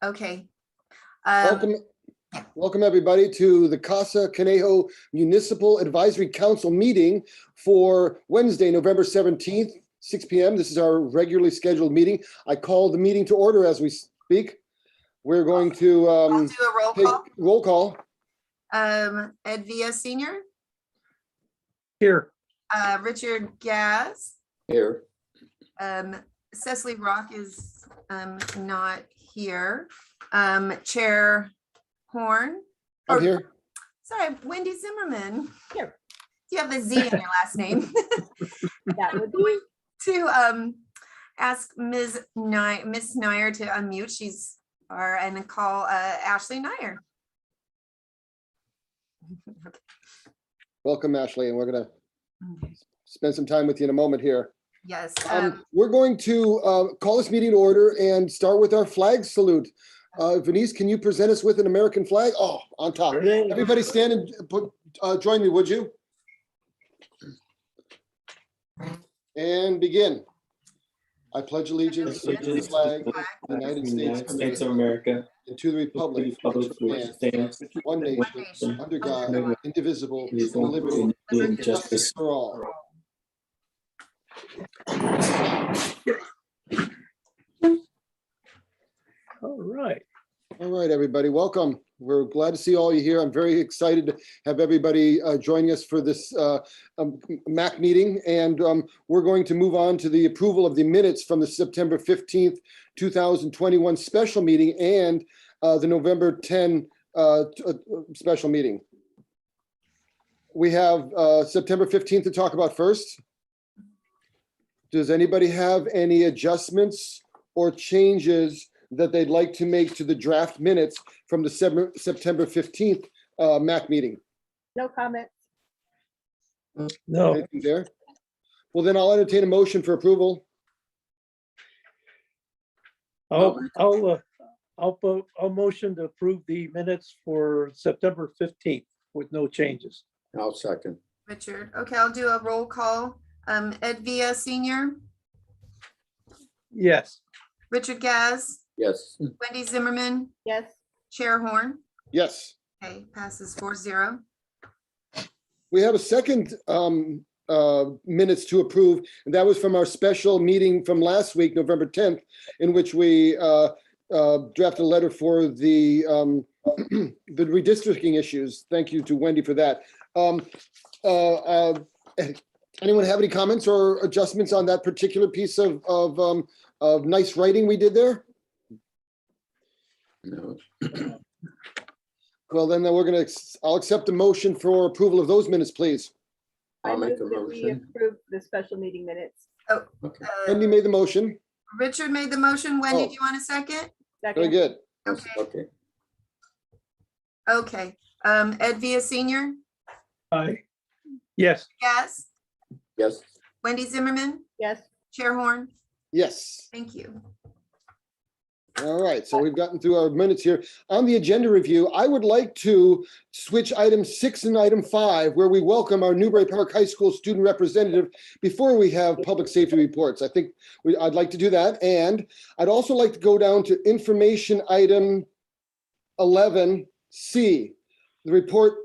Okay. Welcome everybody to the Casa Conejo Municipal Advisory Council meeting for Wednesday, November 17th, 6 p.m. This is our regularly scheduled meeting. I call the meeting to order as we speak. We're going to I'll do a roll call. Roll call. Ed Villa Senior. Here. Richard Gaz. Here. Cecily Rock is not here. Chair Horn. I'm here. Sorry, Wendy Zimmerman. Here. You have a Z in your last name. That would be To ask Ms. Nyer to unmute. And call Ashley Nyer. Welcome, Ashley, and we're gonna spend some time with you in a moment here. Yes. We're going to call this meeting to order and start with our flag salute. Venice, can you present us with an American flag? Oh, on top. Everybody stand and join me, would you? And begin. I pledge allegiance to the flag of the United States of America and to the republic for which it stands, one nation, under God, indivisible, with liberty and justice for all. All right, everybody, welcome. We're glad to see all you here. I'm very excited to have everybody joining us for this MAC meeting. And we're going to move on to the approval of the minutes from the September 15th, 2021 special meeting and the November 10 special meeting. We have September 15th to talk about first. Does anybody have any adjustments or changes that they'd like to make to the draft minutes from the September 15th MAC meeting? no comments. No. Anything there? Well, then I'll entertain a motion for approval. I'll motion to approve the minutes for September 15th with no changes. I'll second. Richard. Okay, I'll do a roll call. Ed Villa Senior. Yes. Richard Gaz. Yes. Wendy Zimmerman. Yes, Chair Horn. Yes. Okay, passes 4-0. We have a second minutes to approve, and that was from our special meeting from last week, November 10th, in which we drafted a letter for the redistricting issues. Thank you to Wendy for that. Anyone have any comments or adjustments on that particular piece of nice writing we did there? No. Well, then I'll accept a motion for approval of those minutes, please. I I'll make move a that we motion. approve the special meeting minutes. Oh, Okay. Wendy made the motion. Richard made the motion. Wendy, Oh. do you want a second? Very Second. good. Okay. Okay. Okay. Ed Villa Senior. Aye. Yes. Yes. Yes. Wendy Zimmerman. Yes, Chair Horn. Yes. Thank you. All right, so we've gotten through our minutes here. On the agenda review, I would like to switch item 6 and item 5, where we welcome our Newbury Park High School student representative before we have public safety reports. I think I'd like to do that. And I'd also like to go down to information item 11C, the report.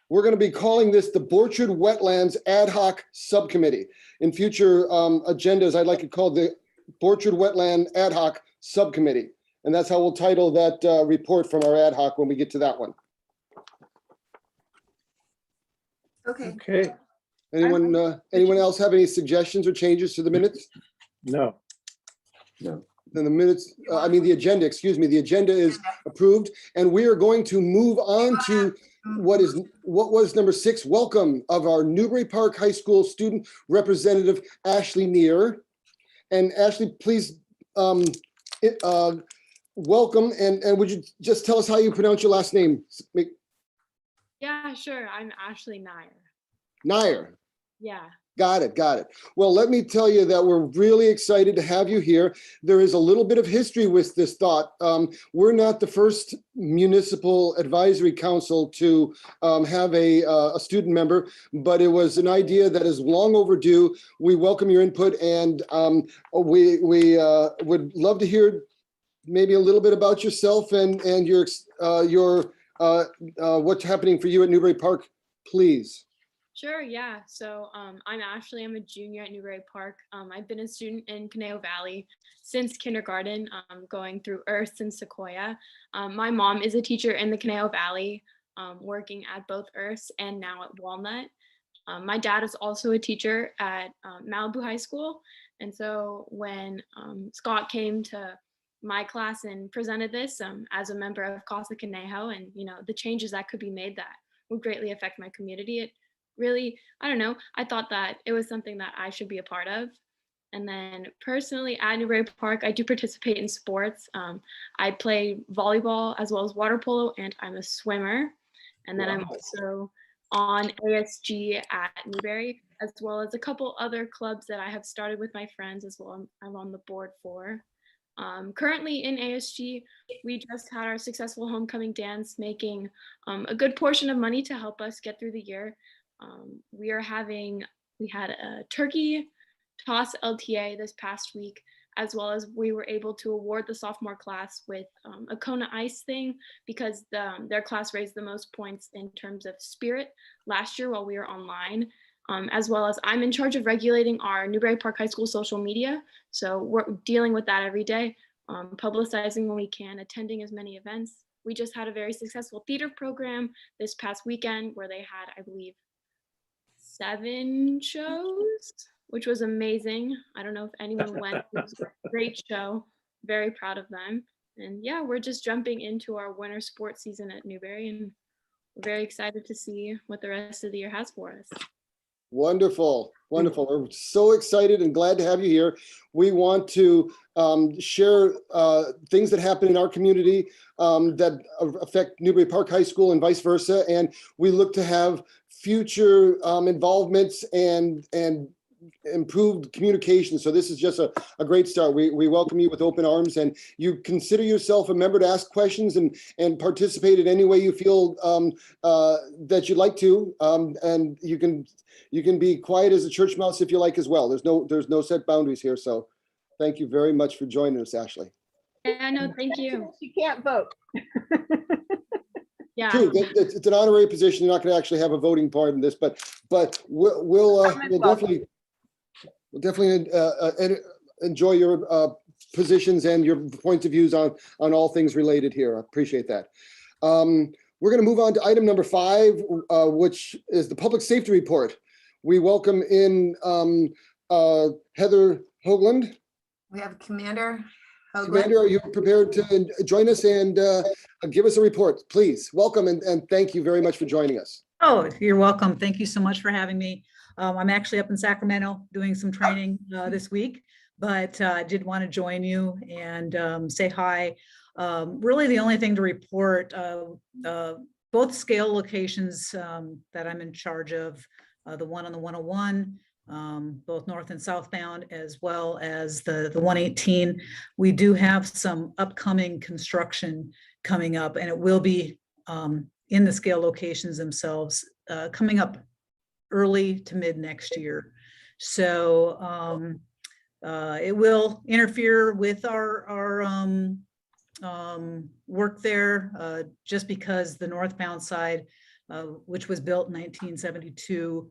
We're going to be calling this the Borchard Wetlands Ad Hoc Subcommittee. In future agendas, I'd like to call the Borchard Wetland Ad Hoc Subcommittee. And that's how we'll title that report from our ad hoc when we get to that one. Okay. Okay. Anyone else have any suggestions or changes to the minutes? No. No. Then the minutes, the agenda, excuse me, the agenda is approved. And we are going to move on to what was number 6, welcome of our Newbury Park High School student representative, Ashley Nyer. And Ashley, please welcome, and would you just tell us how you pronounce your last name? Yeah, sure. I'm Ashley Nyer. Nyer. Yeah. Got it. Well, let me tell you that we're really excited to have you here. There is a little bit of history with this thought. We're not the first municipal advisory council to have a student member, but it was an idea that is long overdue. We welcome your input, and we would love to hear maybe a little bit about yourself and your what's happening for you at Newbury Park, please? Sure, yeah. So I'm Ashley. I'm a junior at Newbury Park. I've been a student in Conejo Valley since kindergarten, going through Earths and Sequoia. My mom is a teacher in the Conejo Valley, working at both Earths and now at Walnut. My dad is also a teacher at Malibu High School. And so when Scott came to my class and presented this as a member of Casa Conejo, and the changes that could be made that would greatly affect my community, it really, I don't know, I thought that it was something that I should be a part of. And then personally at Newbury Park, I do participate in sports. I play volleyball as well as water polo, and I'm a swimmer. And then I'm also on ASG at Newbury, as well as a couple other clubs that I have started with my friends as well. I'm on the board for. Currently in ASG, we just had our successful homecoming dance, making a good portion of money to help us get through the year. We had a turkey toss LTA this past week, as well as we were able to award the sophomore class with a Kona Ice thing, because their class raised the most points in terms of spirit last year while we were online. As well as I'm in charge of regulating our Newbury Park High School social media. So we're dealing with that every day, publicizing when we can, attending as many events. We just had a very successful theater program this past weekend where they had, I believe, 7 shows, which was amazing. I don't know if anyone went. It was a great show. Very proud of them. And yeah, we're just jumping into our winter sports season at Newbury, and we're very excited to see what the rest of the year has for us. Wonderful, wonderful. We're so excited and glad to have you here. We want to share things that happen in our community that affect Newbury Park High School and vice versa. And we look to have future involvements and improved communication. So this is just a great start. We welcome you with open arms, and you consider yourself a member to ask questions and participate in any way you feel that you'd like to. And you can be quiet as a church mouse if you like as well. There's no set boundaries here. So thank you very much for joining us, Ashley. Yeah, no, thank you. You can't vote. Yeah. True, it's an honorary position. You're not going to actually have a voting part in this, but we'll definitely enjoy your positions and your points of views on all things related here. I appreciate that. We're going to move on to item number 5, which is the public safety report. We welcome in Heather Hoagland. We have Commander Hoagland. Commander, are you prepared to join us and give us a report, please? Welcome and thank you very much for joining us. Oh, you're welcome. Thank you so much for having me. I'm actually up in Sacramento doing some training this week, but I did want to join you and say hi. Really the only thing to report, both scale locations that I'm in charge of, the one on the 101, both north and southbound, as well as the 118. We do have some upcoming construction coming up, and it will be in the scale locations themselves coming up early to mid next year. So it will interfere with our work there, just because the northbound side, which was built in 1972,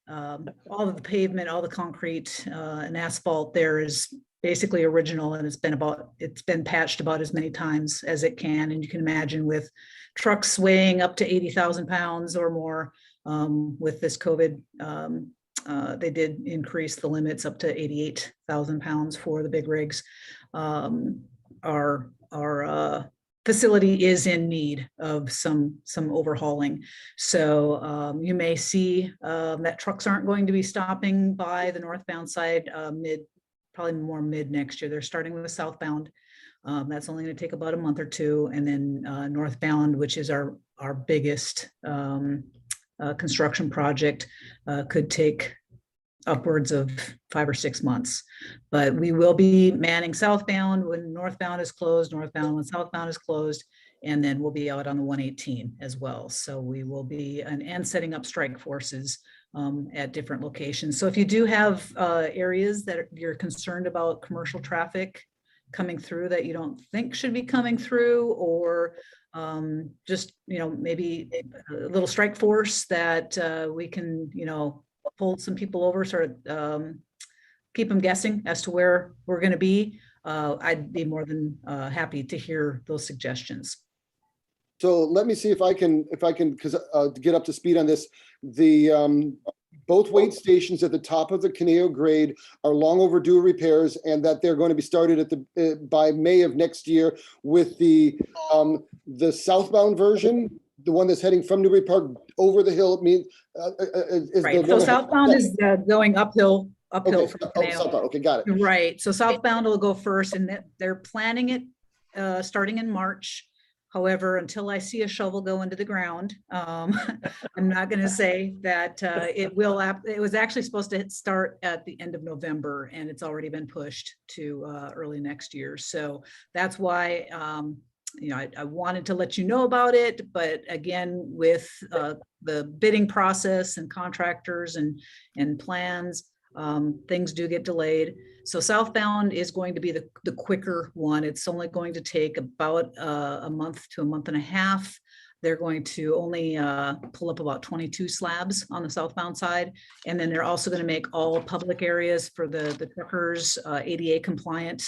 all of the pavement, all the concrete and asphalt there is basically original, and it's been patched about as many times as it can. And you can imagine with trucks weighing up to 80,000 pounds or more, with this COVID, they did increase the limits up to 88,000 pounds for the big rigs. Our facility is in need of some overhauling. So you may see that trucks aren't going to be stopping by the northbound side probably more mid next year. They're starting with southbound. That's only going to take about a month or two. And then northbound, which is our biggest construction project, could take upwards of 5 or 6 months. But we will be manning southbound when northbound is closed, northbound when southbound is closed, and then we'll be out on the 118 as well. So we will be and setting up strike forces at different locations. So if you do have areas that you're concerned about commercial traffic coming through that you don't think should be coming through, or just, maybe a little strike force that we can, pull some people over, sort of keep them guessing as to where we're going to be, I'd be more than happy to hear those suggestions. So let me see if I can, because to get up to speed on this, both weight stations at the top of the Conejo grade are long overdue repairs, and that they're going to be started by May of next year with the southbound version, the one that's heading from Newbury Park over the hill. Right. So southbound is going uphill Okay, from oh, Conejo. southbound. Okay, got it. Right. So southbound will go first, and they're planning it starting in March. However, until I see a shovel go into the ground, I'm not going to say that it will. It was actually supposed to start at the end of November, and it's already been pushed to early next year. So that's why I wanted to let you know about it. But again, with the bidding process and contractors and plans, things do get delayed. So southbound is going to be the quicker one. It's only going to take about a month to a month and a half. They're going to only pull up about 22 slabs on the southbound side. And then they're also going to make all public areas for the truckers ADA compliant.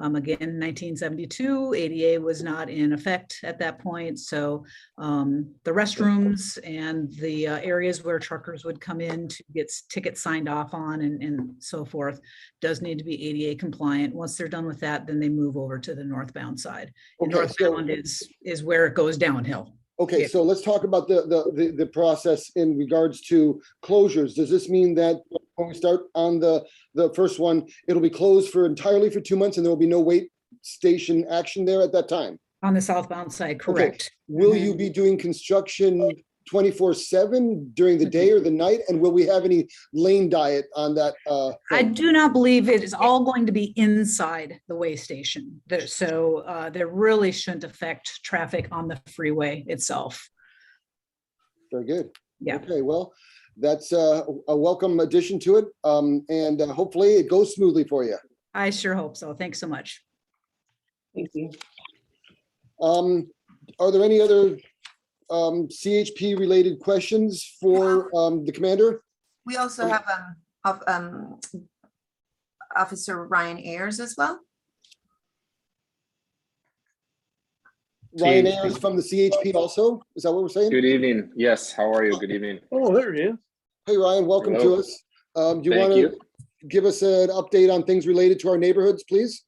Again, 1972, ADA was not in effect at that point. So the restrooms and the areas where truckers would come in to get tickets signed off on and so forth does need to be ADA compliant. Once they're done with that, then they move over to the northbound side. And Okay, northbound is where it goes downhill. Okay, Yeah. so let's talk about the process in regards to closures. Does this mean that when we start on the first one, it'll be closed entirely for 2 months, and there will be no weight station action there at that time? On the southbound side, correct. Will you be doing construction 24/7 during the day or the night? And will we have any lane diet on that? I do not believe it is all going to be inside the way station. So there really shouldn't affect traffic on the freeway itself. Very good. Yeah. Okay, well, that's a welcome addition to it. And hopefully it goes smoothly for you. I sure hope so. Thanks so much. Thank you. Are there any other CHP related questions for the commander? We also have Officer Ryan Ayers as well. Ryan CHP. Ayers from the CHP also? Is that what we're saying? Good evening. Yes, how are you? Good evening. Oh, there he is. Hey, Ryan, welcome to Hello. us. Do you Thank want to you. give us an update on things related to our neighborhoods, please?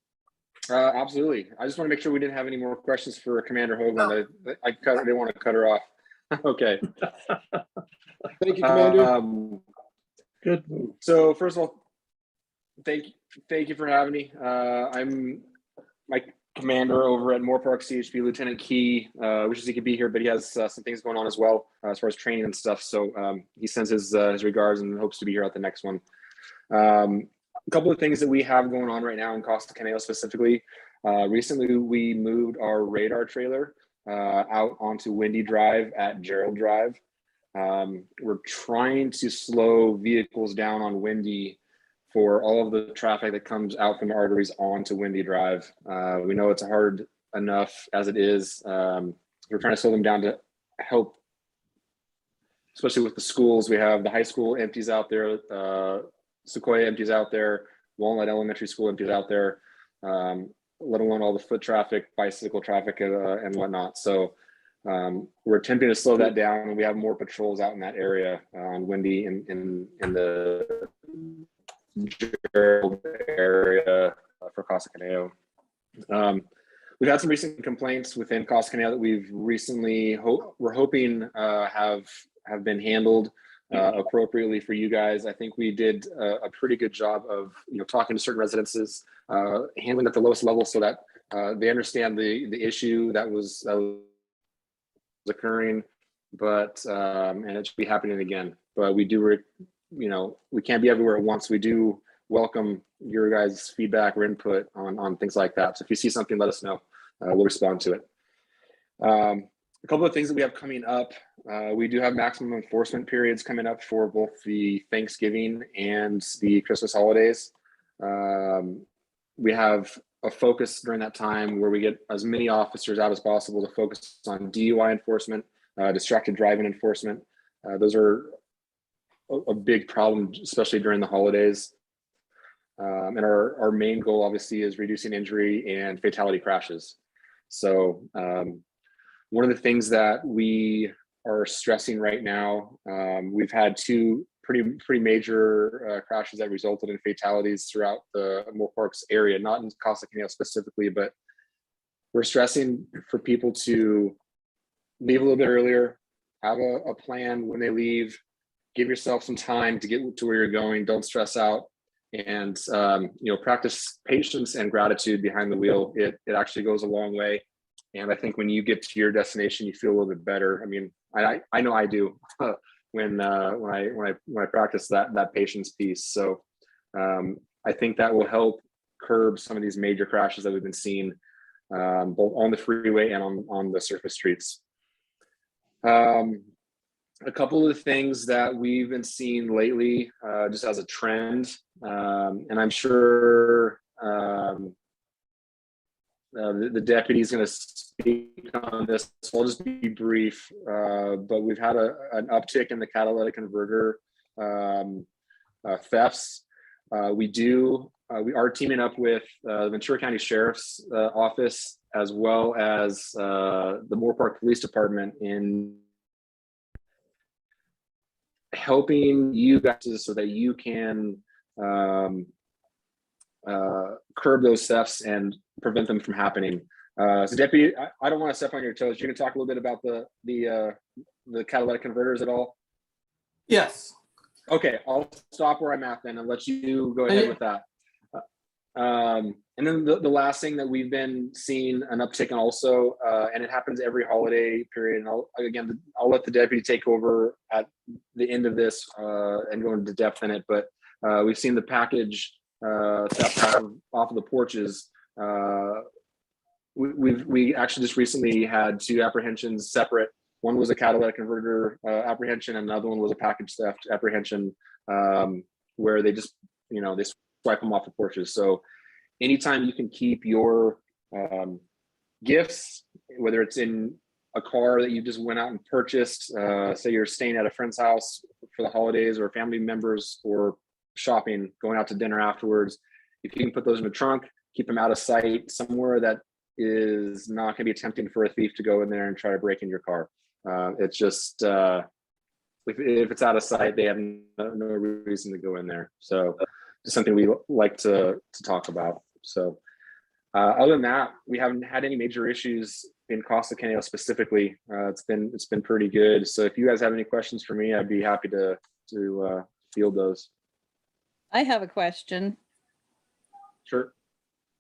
Absolutely. I just want to make sure we didn't have any more questions for Commander Hoagland. I didn't want to cut her off. Okay. Thank you, Commander. Good. So first of all, thank you for having me. I'm my commander over at Moore Park CHP, Lieutenant Key. Wishes he could be here, but he has some things going on as well as far as training and stuff. So he sends his regards and hopes to be here at the next one. A couple of things that we have going on right now in Casa Conejo specifically. Recently, we moved our radar trailer out onto Windy Drive at Gerald Drive. We're trying to slow vehicles down on Windy for all of the traffic that comes out from the arteries onto Windy Drive. We know it's hard enough as it is. We're trying to slow them down to help, especially with the schools. We have the high school empties out there, Sequoia empties out there, Walnut Elementary School empties out there, let alone all the foot traffic, bicycle traffic, and whatnot. So we're attempting to slow that down, and we have more patrols out in that area on Windy in the Gerald area for Casa Conejo. We've had some recent complaints within Casa Conejo that we've recently we're hoping have been handled appropriately for you guys. I think we did a pretty good job of talking to certain residences, handling at the lowest level so that they understand the issue that was occurring, but and it should be happening again. But we do we can't be everywhere at once. We do welcome your guys' feedback or input on things like that. So if you see something, let us know. We'll respond to it. A couple of things that we have coming up. We do have maximum enforcement periods coming up for both the Thanksgiving and the Christmas holidays. We have a focus during that time where we get as many officers out as possible to focus on DUI enforcement, distracted driving enforcement. Those are a big problem, especially during the holidays. And our main goal obviously is reducing injury and fatality crashes. So one of the things that we are stressing right now, we've had two pretty major crashes that resulted in fatalities throughout the Moore Parks area, not in Casa Conejo specifically, but we're stressing for people to leave a little bit earlier, have a plan when they leave, give yourself some time to get to where you're going, don't stress out, and practice patience and gratitude behind the wheel. It actually goes a long way. And I think when you get to your destination, you feel a little bit better. I mean, I know I do when I practice that patience piece. So I think that will help curb some of these major crashes that we've been seeing, both on the freeway and on the surface streets. A couple of the things that we've been seeing lately, just as a trend, and I'm sure the deputy is going to speak on this, so I'll just be brief, but we've had an uptick in the catalytic converter thefts. We are teaming up with the Ventura County Sheriff's Office, as well as the Moore Park Police Department, in helping you guys so that you can curb those thefts and prevent them from happening. So Deputy, I don't want to step on your toes. You're going to talk a little bit about the catalytic converters at all? Yes. Okay, I'll stop where I'm at then and let you go ahead with that. And then the last thing that we've been seeing an uptick in also, and it happens every holiday period. And I'll let the deputy take over at the end of this and go into depth in it. But we've seen the package theft off of the porches. We actually just recently had two apprehensions separate. One was a catalytic converter apprehension, and another one was a package theft apprehension, where they just, they swipe them off the porches. So anytime you can keep your gifts, whether it's in a car that you just went out and purchased, say you're staying at a friend's house for the holidays, or family members, or shopping, going out to dinner afterwards, if you can put those in the trunk, keep them out of sight, somewhere that is not going to be tempting for a thief to go in there and try to break in your car. It's just, if it's out of sight, they have no reason to go in there. So it's something we like to talk about. So other than that, we haven't had any major issues in Casa Conejo specifically. It's been pretty good. So if you guys have any questions for me, I'd be happy to field those. I have a question. Sure.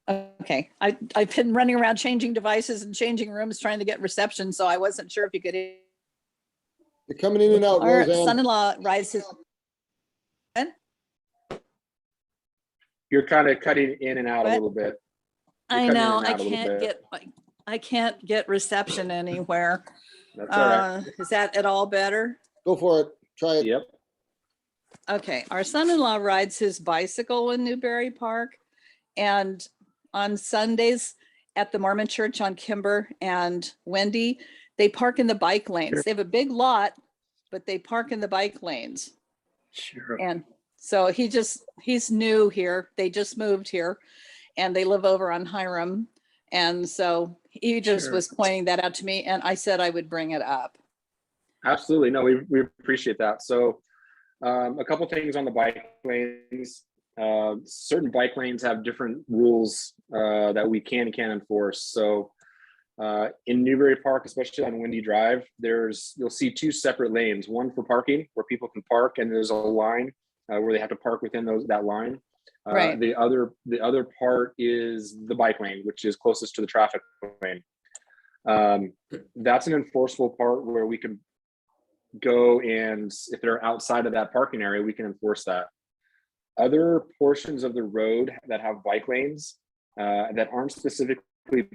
Okay, I've been running around changing devices and changing rooms trying to get reception, so I wasn't sure if you could. You're coming in and out, Our Roseanne. son-in-law rides his. You're kind of cutting in and out a What? little bit. I cutting know in and I out a little can't bit. I can't get reception anywhere. That's all right. Is that at all better? Go for it. Try it. Yep. Okay, our son-in-law rides his bicycle in Newberry Park, and on Sundays at the Mormon Church on Kimber and Wendy, they park in the bike lanes. Sure. They have a big lot, but they park in the bike lanes. Sure. And so he's new here. They just moved here and they live over on Hiram. And so he just Sure. was pointing that out to me, and I said I would bring it up. Absolutely. No, we appreciate that. So a couple things on the bike lanes. Certain bike lanes have different rules that we can and can't enforce. So in Newberry Park, especially on Windy Drive, you'll see two separate lanes, one for parking where people can park, and there's a line where they have to park within that line. Right. The other part is the bike lane, which is closest to the traffic lane. That's an enforceable part where we can go, and if they're outside of that parking area, we can enforce that. Other portions of the road that have bike lanes that aren't specifically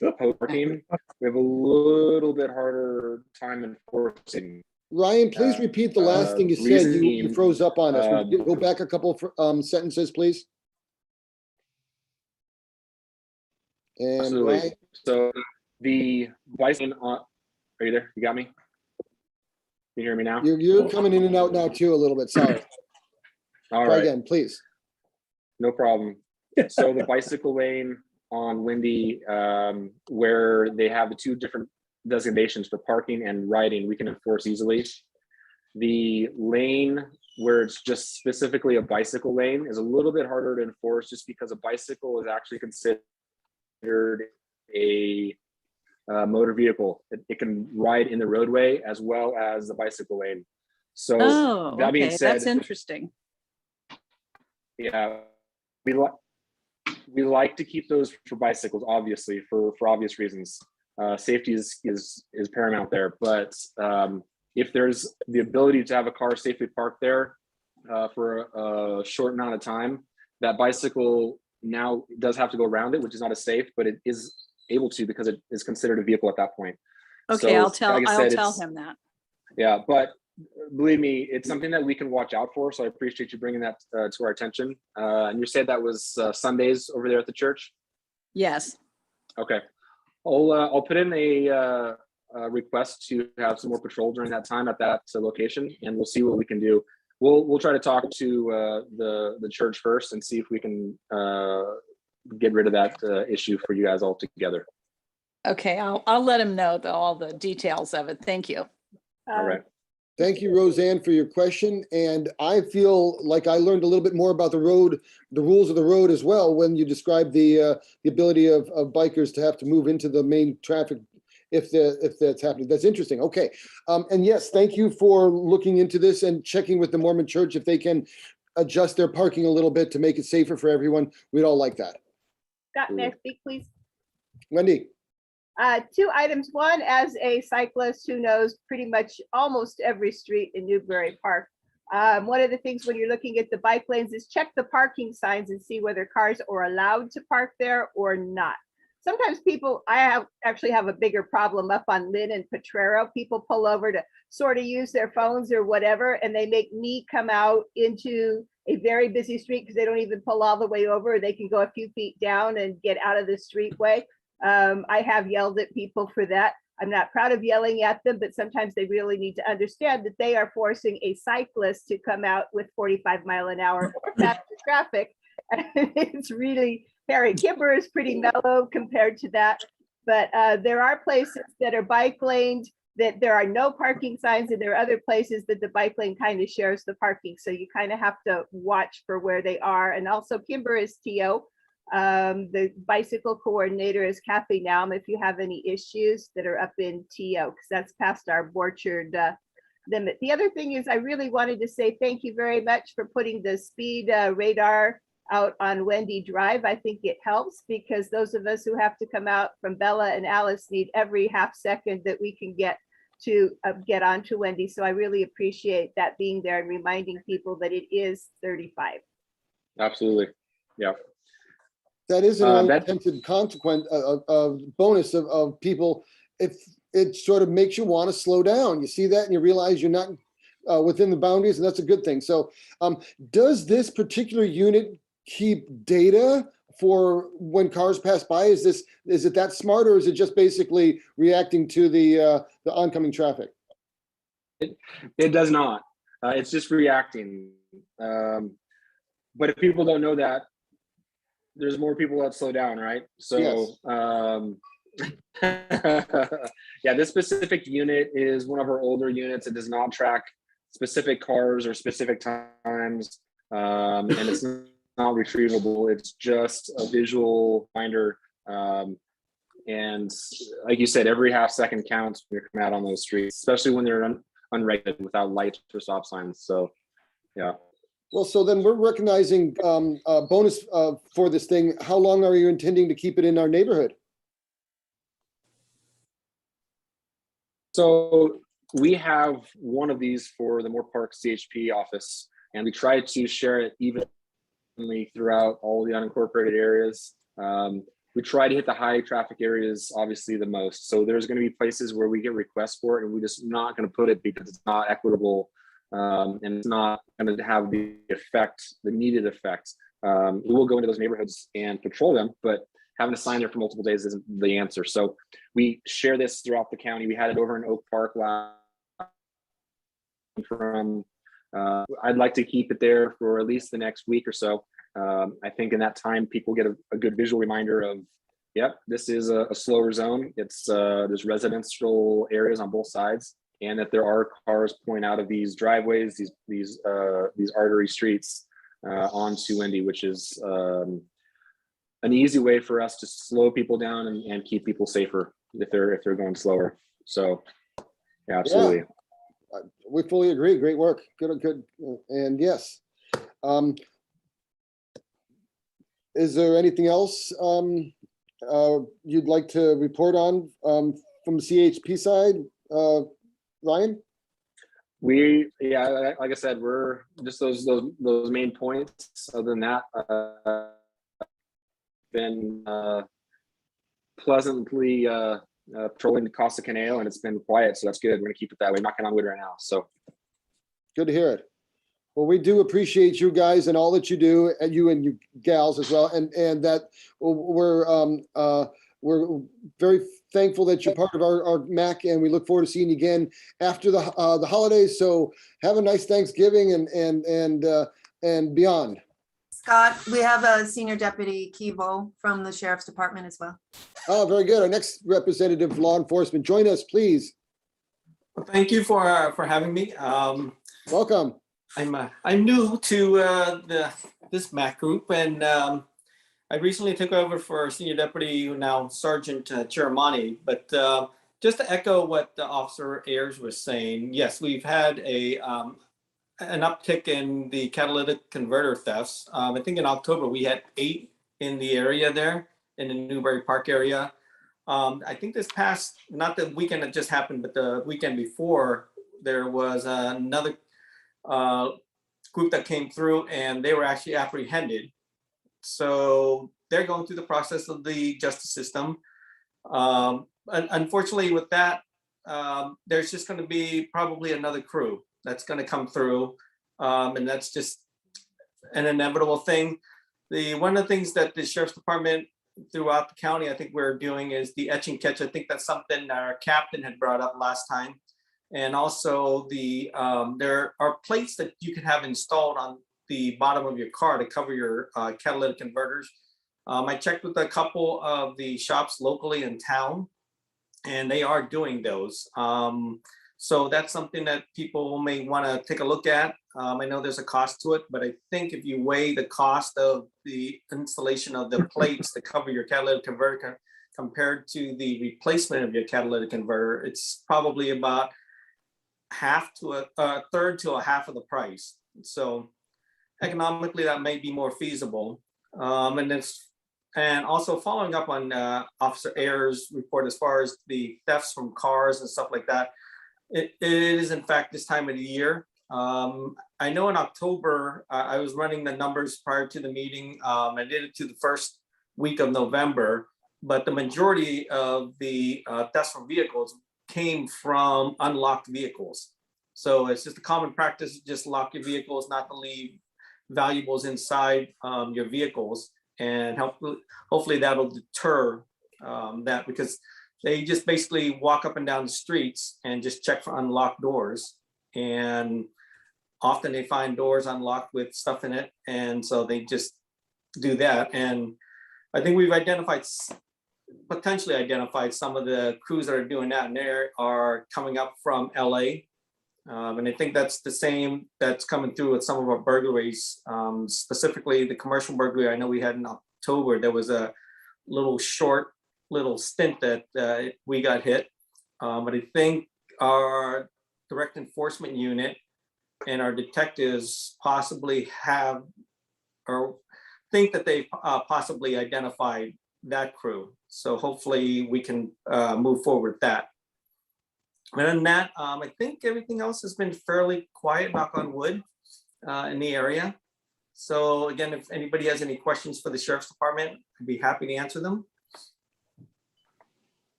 parking, we have a little bit harder time enforcing. Ryan, please repeat the last thing you said. You reason froze up on us. being, Go back a couple of sentences, please. And Absolutely. Ryan, So the bicycle on, are you there? You got me? Can you hear me now? you're coming in and out now too a little bit. Sorry. All Try right, again, please. no problem. So the bicycle lane on Windy, where they have the two different designations for parking and riding, we can enforce easily. The lane where it's just specifically a bicycle lane is a little bit harder to enforce just because a bicycle is actually considered a motor vehicle. It can ride in the roadway as well as the bicycle lane. So Oh, that being okay, said, that's interesting. yeah, we like to keep those for bicycles, obviously, for obvious reasons. Safety is paramount there. But if there's the ability to have a car safely parked there for a short amount of time, that bicycle now does have to go around it, which is not as safe, but it is able to because it is considered a vehicle at that point. Okay, So, I'll tell like I said, I'll tell it's- him that. Yeah, but believe me, it's something that we can watch out for. So I appreciate you bringing that to our attention. And you said that was Sundays over there at the church. Yes. Okay, I'll put in a request to have some more patrol during that time at that location, and we'll see what we can do. We'll try to talk to the church first and see if we can get rid of that issue for you guys altogether. Okay, I'll let him know all the details of it. Thank you. All right. Thank you, Roseanne, for your question. And I feel like I learned a little bit more about the road, the rules of the road as well, when you described the ability of bikers to have to move into the main traffic if that's happening. That's interesting. Okay. And yes, thank you for looking into this and checking with the Mormon Church if they can adjust their parking a little bit to make it safer for everyone. We'd all like that. Scott, may I speak, please? Wendy? Two items. One, as a cyclist who knows pretty much almost every street in Newbury Park, one of the things when you're looking at the bike lanes is check the parking signs and see whether cars are allowed to park there or not. Sometimes people, actually have a bigger problem up on Lynn and Potrero. People pull over to sort of use their phones or whatever, and they make me come out into a very busy street because they don't even pull all the way over. They can go a few feet down and get out of the streetway. I have yelled at people for that. I'm not proud of yelling at them, but sometimes they really need to understand that they are forcing a cyclist to come out with 45-mile-an-hour or faster traffic. And it's really hairy. Kimber is pretty mellow compared to that, but there are places that are bike laned that there are no parking signs, and there are other places that the bike lane kind of shares the parking. So you kind of have to watch for where they are. And also Kimber is TO. The bicycle coordinator is Kathy Naum. If you have any issues that are up in TO, because that's past our Borchard limit. The other thing is I really wanted to say thank you very much for putting the speed radar out on Wendy Drive. I think it helps because those of us who have to come out from Bella and Alice need every half second that we can get to get onto Wendy. So I really appreciate that being there and reminding people that it is 35. Absolutely. Yeah. That is an that- unintended consequence, bonus of people. If it sort of makes you want to slow down, you see that and you realize you're not within the boundaries, and that's a good thing. So does this particular unit keep data for when cars pass by? Is it that smart, or is it just basically reacting to the oncoming traffic? It does not. It's just reacting. But if people don't know that, there's more people that slow down, right? So, Yes. Yeah, this specific unit is one of our older units. It does not track specific cars or specific times, and it's not retrievable. It's just a visual reminder. And like you said, every half second counts when you're coming out on those streets, especially when they're unregulated without lights or stop signs. So, yeah. Well, so then we're recognizing a bonus for this thing. How long are you intending to keep it in our neighborhood? So we have one of these for the Moore Park CHP office, and we try to share it evenly throughout all the unincorporated areas. We try to hit the high traffic areas, obviously, the most. So there's going to be places where we get requests for it, and we're just not going to put it because it's not equitable, and it's not going to have the effect, the needed effect. We will go into those neighborhoods and patrol them, but having a sign there for multiple days isn't the answer. So we share this throughout the county. We had it over in Oak Park last from, I'd like to keep it there for at least the next week or so. I think in that time, people get a good visual reminder of, yep, this is a slower zone. It's there's residential areas on both sides, and that there are cars pulling out of these driveways, these artery streets onto Wendy, which is an easy way for us to slow people down and keep people safer if they're going slower. So, yeah, absolutely. We fully agree. Great work. Good. And yes. Is there anything else you'd like to report on from the CHP side, Ryan? Yeah, like I said, we're just those main points. Other than that, been pleasantly patrolling the Casa Conejo, and it's been quiet, so that's good. We're gonna keep it that way. Knocking on wood right now. So good to hear it. Well, we do appreciate you guys and all that you do, and you gals as well, and that we're very thankful that you're part of our MAC, and we look forward to seeing you again after the holidays. So have a nice Thanksgiving and beyond. Scott, we have a Senior Deputy Kevo from the Sheriff's Department as well. Oh, very good. Our next representative of law enforcement, join us, please. Well, thank you for having me. Welcome. I'm new to this MAC group, and I recently took over for Senior Deputy, now Sergeant Chiramani. But just to echo what Officer Ayers was saying, yes, we've had an uptick in the catalytic converter thefts. I think in October we had 8 in the area there in the Newbury Park area. I think this past, not the weekend that just happened, but the weekend before, there was another group that came through, and they were actually apprehended. So they're going through the process of the justice system. Unfortunately, with that, there's just going to be probably another crew that's going to come through, and that's just an inevitable thing. One of the things that the Sheriff's Department throughout the county, I think we're doing, is the etch and catch. I think that's something our captain had brought up last time. And also there are plates that you can have installed on the bottom of your car to cover your catalytic converters. I checked with a couple of the shops locally in town, and they are doing those. So that's something that people may want to take a look at. I know there's a cost to it, but I think if you weigh the cost of the installation of the plates to cover your catalytic converter compared to the replacement of your catalytic converter, it's probably about half to a third to a half of the price. So economically, that may be more feasible. And also following up on Officer Ayers' report as far as the thefts from cars and stuff like that, it is in fact this time of the year. I know in October, I was running the numbers prior to the meeting. I did it to the first week of November, but the majority of the thefts from vehicles came from unlocked vehicles. So it's just a common practice, just lock your vehicles, not to leave valuables inside your vehicles, and hopefully that'll deter that, because they just basically walk up and down the streets and just check for unlocked doors. And often they find doors unlocked with stuff in it. And so they just do that. And I think we've potentially identified some of the crews that are doing that, and they are coming up from LA. And I think that's the same that's coming through with some of our burglaries, specifically the commercial burglary I know we had in October. There was a little stint that we got hit. But I think our direct enforcement unit and our detectives possibly have, or think that they've possibly identified that crew. So hopefully we can move forward with that. Other than that, I think everything else has been fairly quiet, knock on wood, in the area. So again, if anybody has any questions for the Sheriff's Department, I'd be happy to answer them.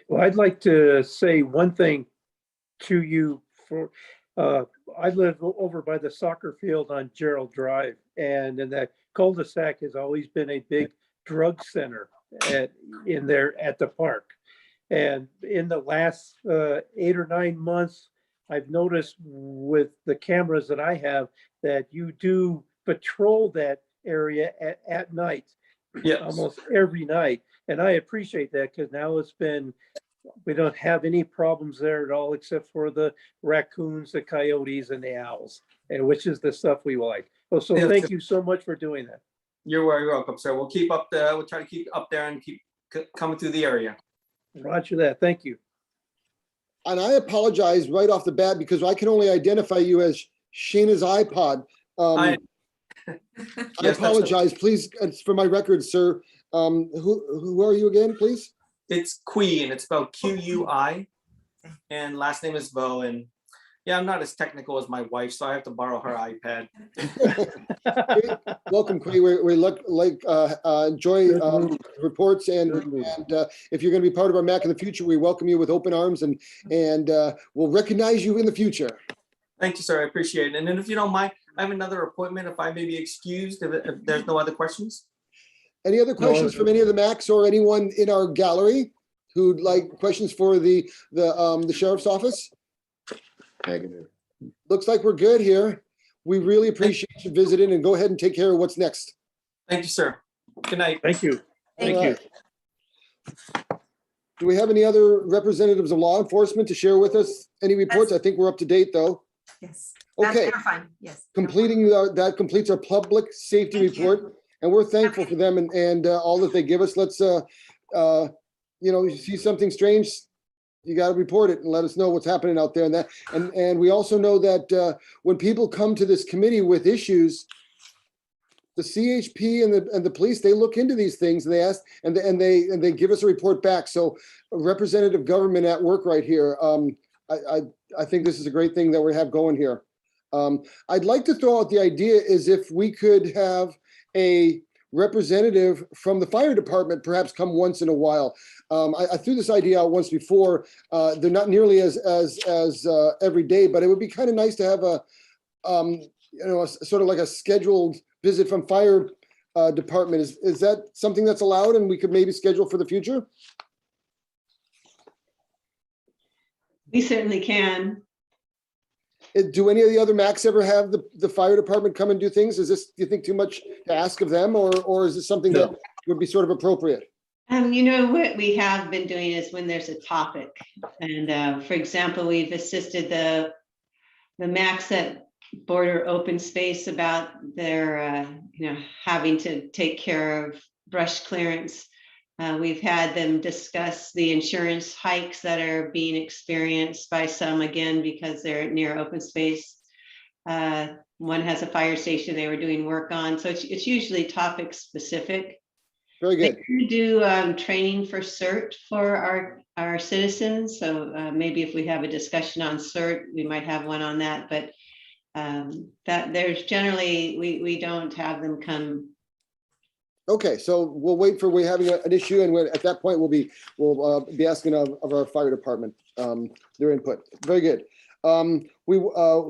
Well, I'd like to say one thing to you. I live over by the soccer field on Gerald Drive, and in that cul-de-sac has always been a big drug center in there at the park. And in the last 8 or 9 months, I've noticed with the cameras that I have that you do patrol that area at night, Yes. almost every night. And I appreciate that because now we don't have any problems there at all except for the raccoons, the coyotes, and the owls, and which is the stuff we like. So Yes. thank you so much for doing that. You're very welcome, sir. We'll try to keep up there and keep coming through the area. Roger that. Thank you. And I apologize right off the bat because I can only identify you as Shayna's iPod. I Yes, apologize. Please, it's for my record, sir. Who are you again, please? It's Kui, and it's spelled Q-U-I, and last name is Bo. And yeah, I'm not as technical as my wife, so I have to borrow her iPad. Welcome, Quay. We enjoy reports, and if you're going to be part of our MAC in the future, we welcome you with open arms, and we'll recognize you in the future. Thank you, sir. I appreciate it. And then if you don't mind, I have another appointment if I may be excused, if there's no other questions. Any other questions from any of the MACs or anyone in our gallery who'd like questions for the sheriff's office? Negative. Looks like we're good here. We really appreciate you visiting, and go ahead and take care of what's next. Thank you, sir. Good night. Thank you. Thank you. Do we have any other representatives of law enforcement to share with us? Any reports? I think we're up to date, though. Yes. Okay. They're fine. Yes. Completing that completes our public safety Thank you. report, and we're thankful Okay. for them and all that they give us. Let's you see something strange, you got to report it and let us know what's happening out there. And we also know that when people come to this committee with issues, the CHP and the police, they look into these things, and they ask and they give us a report back. So representative government at work right here. I think this is a great thing that we have going here. I'd like to throw out the idea is if we could have a representative from the fire department perhaps come once in a while. I threw this idea out once before. They're not nearly as every day, but it would be kind of nice to have a sort of like a scheduled visit from fire department. Is that something that's allowed and we could maybe schedule for the future? We certainly can. Do any of the other MACs ever have the fire department come and do things? Is this, do you think, too much to ask of them, or is this something that would be sort of appropriate? What we have been doing is when there's a topic, and for example, we've assisted the MACs that border open space about their having to take care of brush clearance. We've had them discuss the insurance hikes that are being experienced by some, again, because they're near open space. One has a fire station they were doing work on. So it's usually topic specific. Very good. We do training for CERT for our citizens. So maybe if we have a discussion on CERT, we might have one on that. But that there's generally, we don't have them come. Okay, so we'll wait for having an issue, and at that point we'll be asking of our fire department their input. Very good. We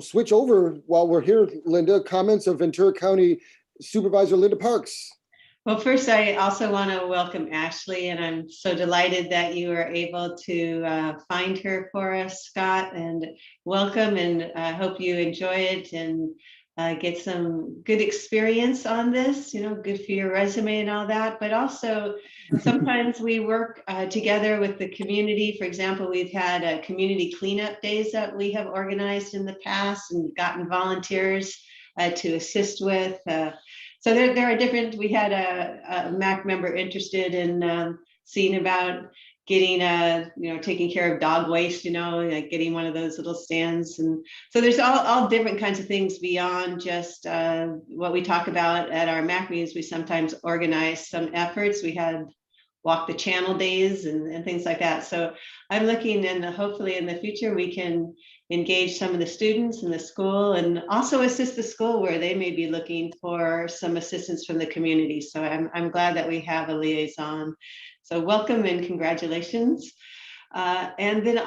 switch over while we're here, Linda. Comments of Ventura County Supervisor Linda Parks. Well, first, I also want to welcome Ashley, and I'm so delighted that you were able to find her for us, Scott, and welcome, and I hope you enjoy it and get some good experience on this, good for your resume and all that. But also, sometimes we work together with the community. For example, we've had community cleanup days that we have organized in the past and gotten volunteers to assist with. So there are different, we had a MAC member interested in seeing about getting taking care of dog waste, like getting one of those little stands. And so there's all different kinds of things beyond just what we talk about at our MAC meetings. We sometimes organize some efforts. We had walk the channel days and things like that. So I'm looking, and hopefully in the future we can engage some of the students in the school and also assist the school where they may be looking for some assistance from the community. So I'm glad that we have a liaison. So welcome and congratulations. And then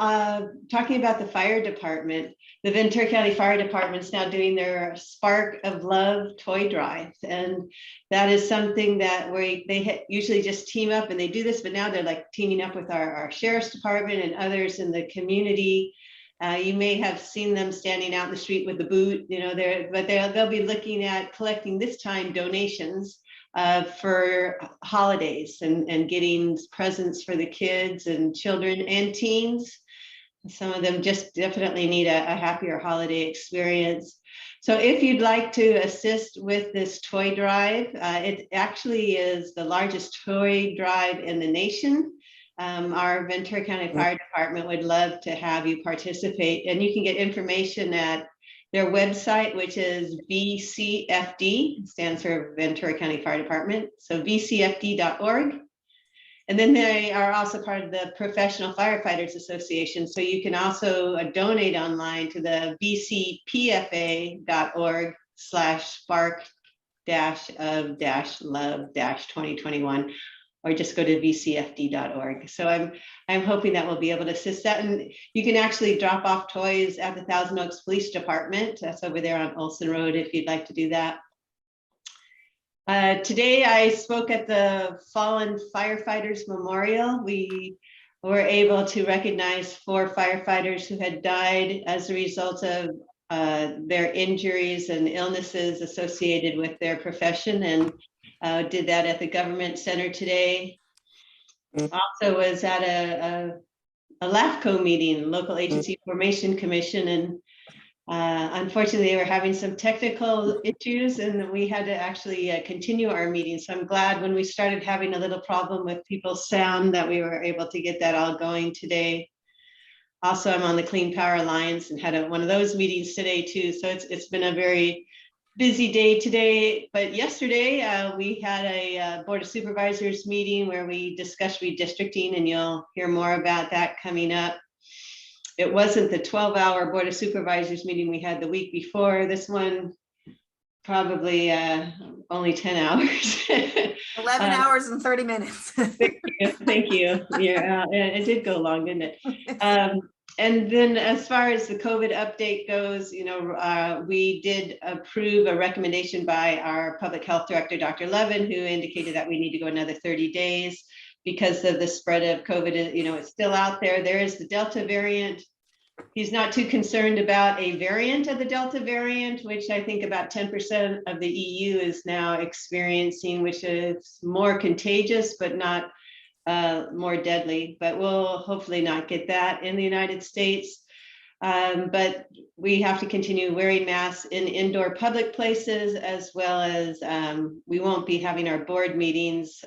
talking about the fire department, the Ventura County Fire Department is now doing their Spark of Love toy drive. And that is something that they usually just team up and they do this, but now they're like teaming up with our sheriff's department and others in the community. You may have seen them standing out in the street with the boot, you know, they'll be looking at collecting this time donations for holidays and getting presents for the kids and children and teens. Some of them just definitely need a happier holiday experience. So if you'd like to assist with this toy drive, it actually is the largest toy drive in the nation. Our Ventura County Fire Department would love to have you participate, and you can get information at their website, which is VCFD, stands for Ventura County Fire Department, so vcfd.org. And then they are also part of the Professional Firefighters Association, so you can also donate online to the vcpfa.org/spark-of-love-2021, or just go to vcfd.org. So I'm hoping that we'll be able to assist that. And you can actually drop off toys at the Thousand Oaks Police Department. That's over there on Olson Road if you'd like to do that. Today I spoke at the Fallen Firefighters Memorial. We were able to recognize 4 firefighters who had died as a result of their injuries and illnesses associated with their profession, and did that at the Government Center today. Also was at a LAFCO meeting, Local Agency Formation Commission, and unfortunately they were having some technical issues and we had to actually continue our meeting. So I'm glad when we started having a little problem with people's sound that we were able to get that all going today. Also, I'm on the Clean Power Alliance and had one of those meetings today too. So it's been a very busy day today, but yesterday we had a Board of Supervisors meeting where we discussed redistricting, and you'll hear more about that coming up. It wasn't the 12-hour Board of Supervisors meeting we had the week before. This one probably only 10 hours. 11 hours and 30 minutes. Thank you. Yeah, it did go long, didn't it? And then as far as the COVID update goes, you know, we did approve a recommendation by our Public Health Director, Dr. Levin, who indicated that we need to go another 30 days because of the spread of COVID. You know, it's still out there. There is the Delta variant. He's not too concerned about a variant of the Delta variant, which I think about 10% of the EU is now experiencing, which is more contagious, but not more deadly. But we'll hopefully not get that in the United States. But we have to continue wearing masks in indoor public places, as well as we won't be having our board meetings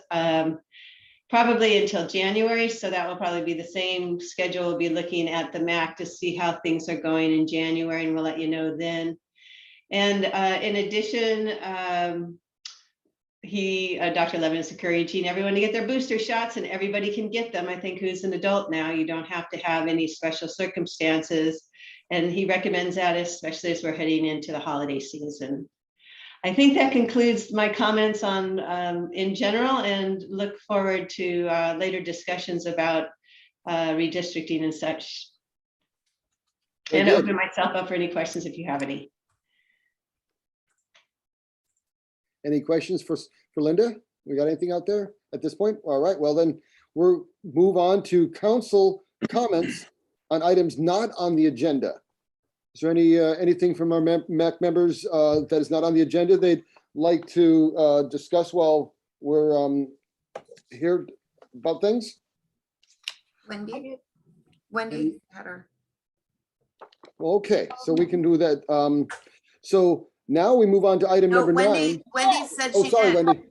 probably until January. So that will probably be the same schedule. We'll be looking at the MAC to see how things are going in January, and we'll let you know then. And in addition, Dr. Levin is encouraging everyone to get their booster shots, and everybody can get them. I think who's an adult now, you don't have to have any special circumstances. And he recommends that, especially as we're heading into the holiday season. I think that concludes my comments on in general, and look forward to later discussions about redistricting and such. Very And good. open myself up for any questions if you have any. Any questions for Linda? We got anything out there at this point? All right, well then we'll move on to council comments on items not on the agenda. Is there anything from our MAC members that is not on the agenda they'd like to discuss while we're here about things? Wendy had her. Okay, so we can do that. So now we move on to item No, number 9. Wendy said Oh, she sorry, had. Wendy.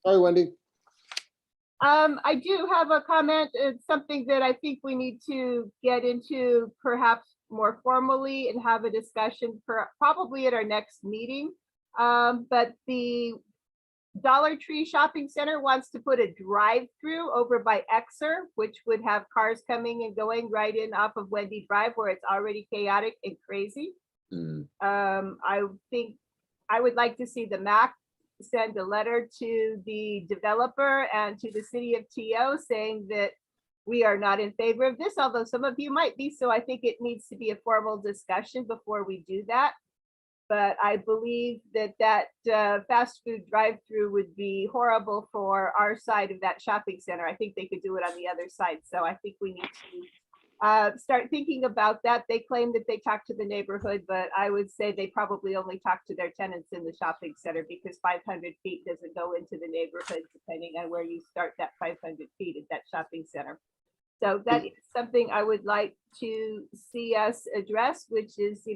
Sorry, Wendy. I do have a comment. It's something that I think we need to get into perhaps more formally and have a discussion for probably at our next meeting. But the Dollar Tree Shopping Center wants to put a drive-through over by Exer, which would have cars coming and going right in off of Wendy Drive, where it's already chaotic and crazy. I think I would like to see the MAC send a letter to the developer and to the city of TO saying that we are not in favor of this, although some of you might be. So I think it needs to be a formal discussion before we do that. But I believe that fast food drive-through would be horrible for our side of that shopping center. I think they could do it on the other side. So I think we need to start thinking about that. They claim that they talk to the neighborhood, but I would say they probably only talk to their tenants in the shopping center, because 500 feet doesn't go into the neighborhood, depending on where you start that 500 feet at that shopping center. So that is something I would like to see us address, which is,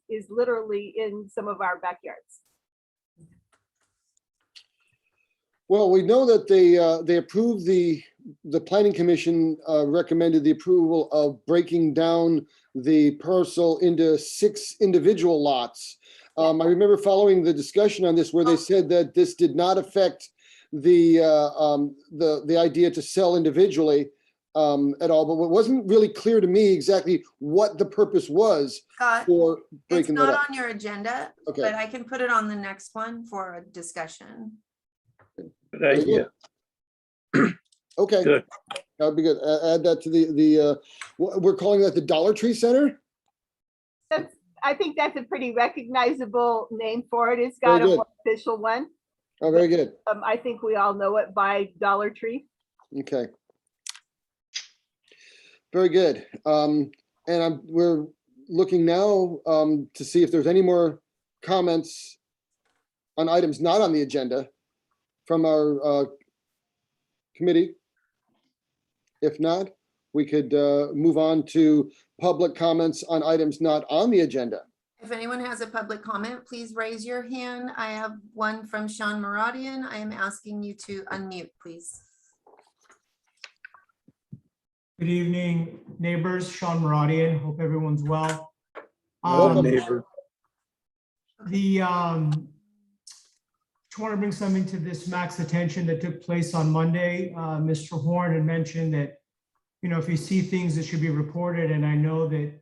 is literally in some of our backyards. Well, we know that they approved the planning commission recommended the approval of breaking down the parcel into 6 individual lots. I remember following the discussion on this where they said that this did not affect the idea to sell individually at all, but it wasn't really clear to me exactly what the purpose was Scott, for it's breaking that not up. on your agenda, Okay. but I can put it on the next one for a discussion. Good idea. Okay, Good. that'd be good. Add that to we're calling that the Dollar Tree Center? I think that's a pretty recognizable name for it. It's got a Very good. more official one. Oh, very good. I think we all know it by Dollar Tree. Okay. Very good. And we're looking now to see if there's any more comments on items not on the agenda from our committee. If not, we could move on to public comments on items not on the agenda. If anyone has a public comment, please raise your hand. I have one from Sean Maradian. I am asking you to unmute, please. Good evening, neighbors. Sean Maradian. Hope everyone's well. Welcome. Neighbor. Just want to bring something to this Mac's attention that took place on Monday. Mr. Horn had mentioned that, if you see things that should be reported, and I know that,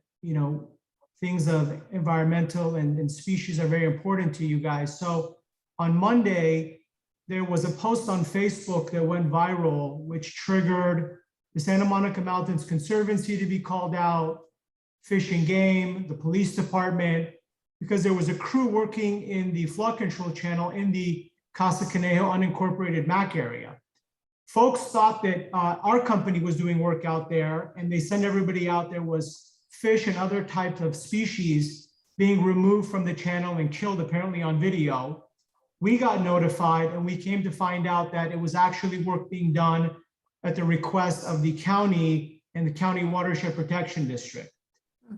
things of environmental and species are very important to you guys. So on Monday, there was a post on Facebook that went viral, which triggered the Santa Monica Mountains Conservancy to be called out, Fish and Game, the police department, because there was a crew working in the flood control channel in the Casa Conejo unincorporated MAC area. Folks thought that our company was doing work out there, and they sent everybody out. There was fish and other types of species being removed from the channel and killed, apparently on video. We got notified, and we came to find out that it was actually work being done at the request of the county and the County Watershed Protection District.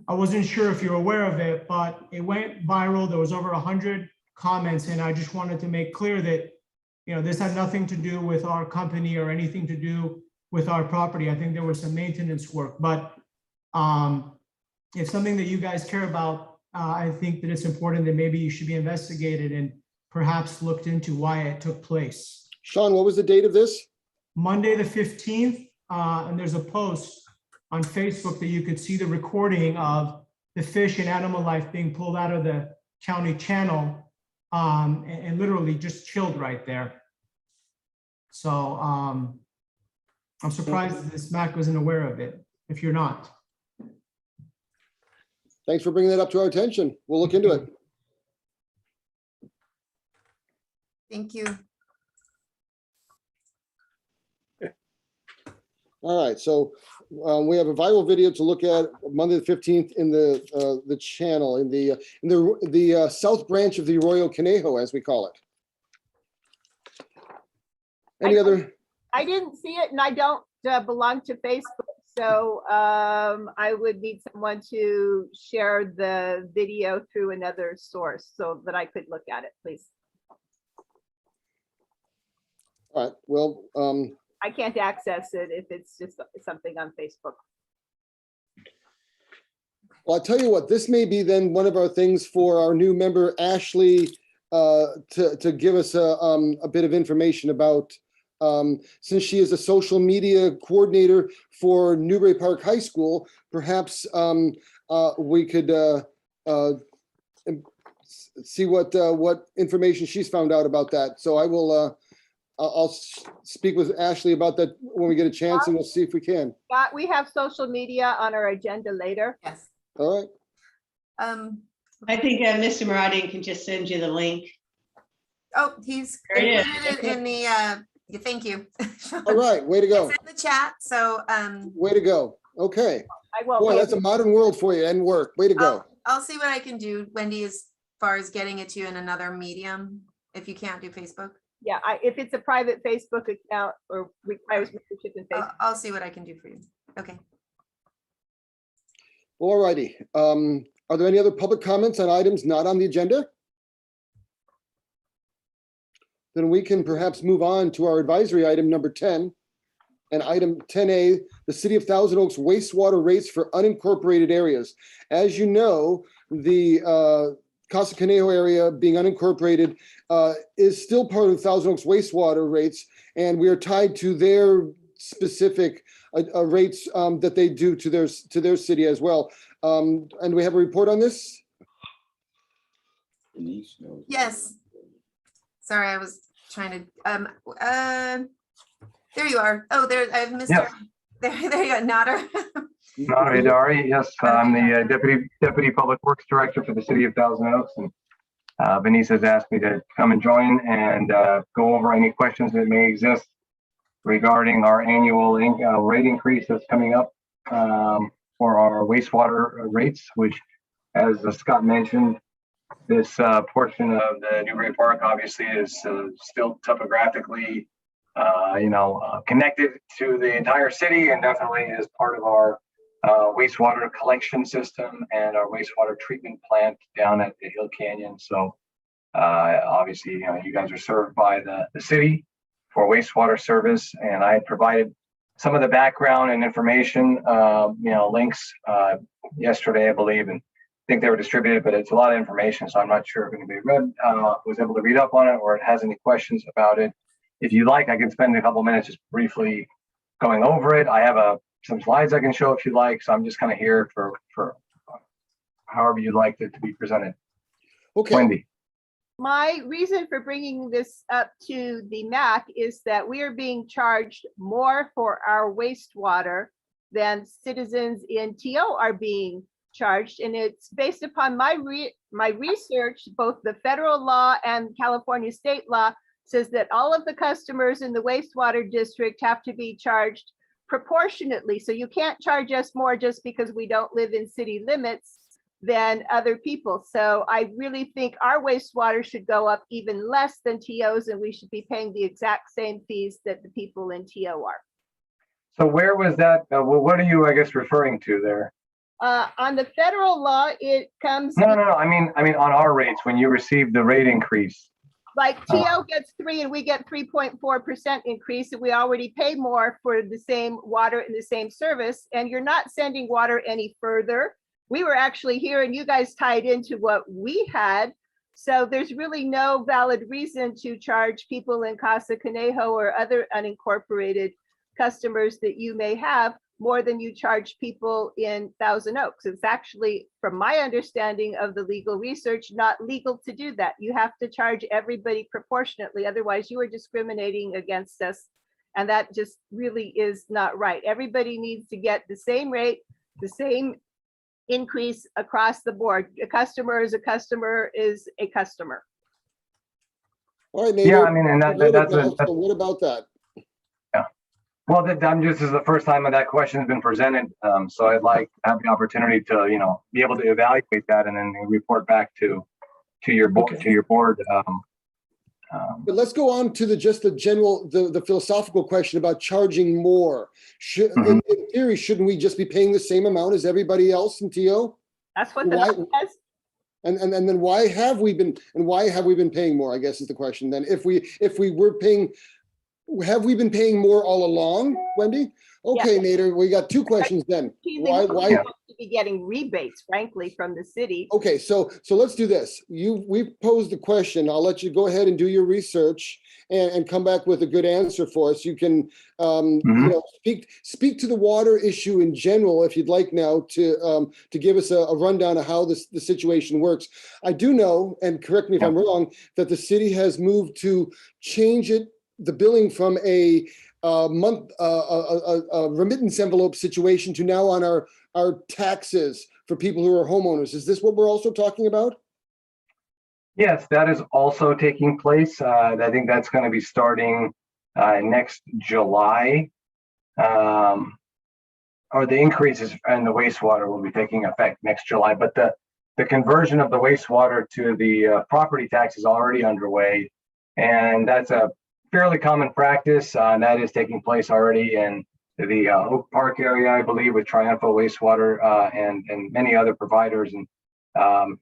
I wasn't sure if you're aware of it, but it went viral. There was over 100 comments, and I just wanted to make clear that, this had nothing to do with our company or anything to do with our property. I think there was some maintenance work, but it's something that you guys care about. I think that it's important that maybe you should be investigated and perhaps looked into why it took place. Sean, what was the date of this? Monday, the 15th, and there's a post on Facebook that you could see the recording of the fish and animal life being pulled out of the county channel and literally just killed right there. So I'm surprised that this Mac wasn't aware of it, if you're not. Thanks for bringing that up to our attention. We'll look into it. Thank you. All right, so we have a viral video to look at Monday the 15th in the channel in the south branch of the Arroyo Conejo, as we call it. Any other? I didn't see it, and I don't belong to Facebook, so I would need someone to share the video through another source so that I could look at it, please. All right, well, I can't access it if it's just something on Facebook. well, I'll tell you what, this may be then one of our things for our new member, Ashley, to give us a bit of information about, since she is a social media coordinator for Newbury Park High School, perhaps we could see what information she's found out about that. So I will I'll speak with Ashley about that when we get a chance, and we'll see if we can. Scott, we have social media on our agenda later. Yes. All right. I think Mr. Maradian can just send you the link. Oh, he's There it is. included in the, thank you. All right, way to It's go. in the chat, so, Way to go. Okay. I won't. Boy, be that's a able- modern world for you and work. Way to go. I'll see what I can do, Wendy, as far as getting it to you in another medium, if you can't do Facebook. Yeah, if it's a private Facebook account or requires membership in Facebook. I'll see what I can do for you. Okay. All righty. Are there any other public comments on items not on the agenda? Then we can perhaps move on to our advisory item number 10. And item 10A, the City of Thousand Oaks wastewater rates for unincorporated areas. As you know, the Casa Conejo area being unincorporated is still part of Thousand Oaks wastewater rates, and we are tied to their specific rates that they do to their city as well. And we have a report on this? Denise knows. Yes. Sorry, I was trying to, there you are. Oh, there, I have Mr. Yes. There you go, Nader. Nari Dari, yes, I'm the Deputy Public Works Director for the City of Thousand Oaks. And Benice has asked me to come and join and go over any questions that may exist regarding our annual rate increase that's coming up for our wastewater rates, which, as Scott mentioned, this portion of the Newbury Park obviously is still topographically connected to the entire city, and definitely is part of our wastewater collection system and our wastewater treatment plant down at the Hill Canyon. So obviously, you guys are served by the city for wastewater service, and I provided some of the background and information, links yesterday, I believe, and I think they were distributed, but it's a lot of information, so I'm not sure if anybody was able to read up on it or has any questions about it. If you like, I can spend a couple minutes just briefly going over it. I have some slides I can show if you like, so I'm just kind of here for however you'd like it to be presented. Okay. Wendy. My reason for bringing this up to the MAC is that we are being charged more for our wastewater than citizens in TO are being charged. And it's based upon my research, both the federal law and California state law says that all of the customers in the wastewater district have to be charged proportionately. So you can't charge us more just because we don't live in city limits than other people. So I really think our wastewater should go up even less than TO's, and we should be paying the exact same fees that the people in TO are. So where was that? What are you, I guess, referring to there? On the federal law, it comes. No. I mean, on our rates when you received the rate increase. Like TO gets 3 and we get 3.4% increase, and we already pay more for the same water and the same service, and you're not sending water any further. We were actually here and you guys tied into what we had. So there's really no valid reason to charge people in Casa Conejo or other unincorporated customers that you may have more than you charge people in Thousand Oaks. It's actually, from my understanding of the legal research, not legal to do that. You have to charge everybody proportionately. Otherwise, you are discriminating against us. And that just really is not right. Everybody needs to get the same rate, the same increase across the board. A customer is a customer is a customer. All right, Nader. Yeah, I mean, and that's So what about that? Well, this is the first time that question has been presented. So I'd like to have the opportunity to, be able to evaluate that and then report back to your board. Okay. But let's go on to the philosophical question about charging more. In theory, shouldn't we just be paying the same amount as everybody else in TO? That's what the law says. And then why have we been paying more, I guess is the question then. If we were paying, have we been paying more all along, Wendy? Okay, Yeah. Nader, we got two questions then. Why? To be getting rebates, frankly, from the city. Okay, so let's do this. We've posed the question. I'll let you go ahead and do your research and come back with a good answer for us. You can speak to the water issue in general if you'd like now to give us a rundown of how the situation works. I do know, and correct me if I'm wrong, that the city has moved to change it the billing from a month, a remittance envelope situation to now on our taxes for people who are homeowners. Is this what we're also talking about? Yes, that is also taking place. I think that's going to be starting next July. Or the increases in the wastewater will be taking effect next July, but the conversion of the wastewater to the property tax is already underway. And that's a fairly common practice. And that is taking place already in the Oak Park area, I believe, with Triumpho Wastewater and many other providers. And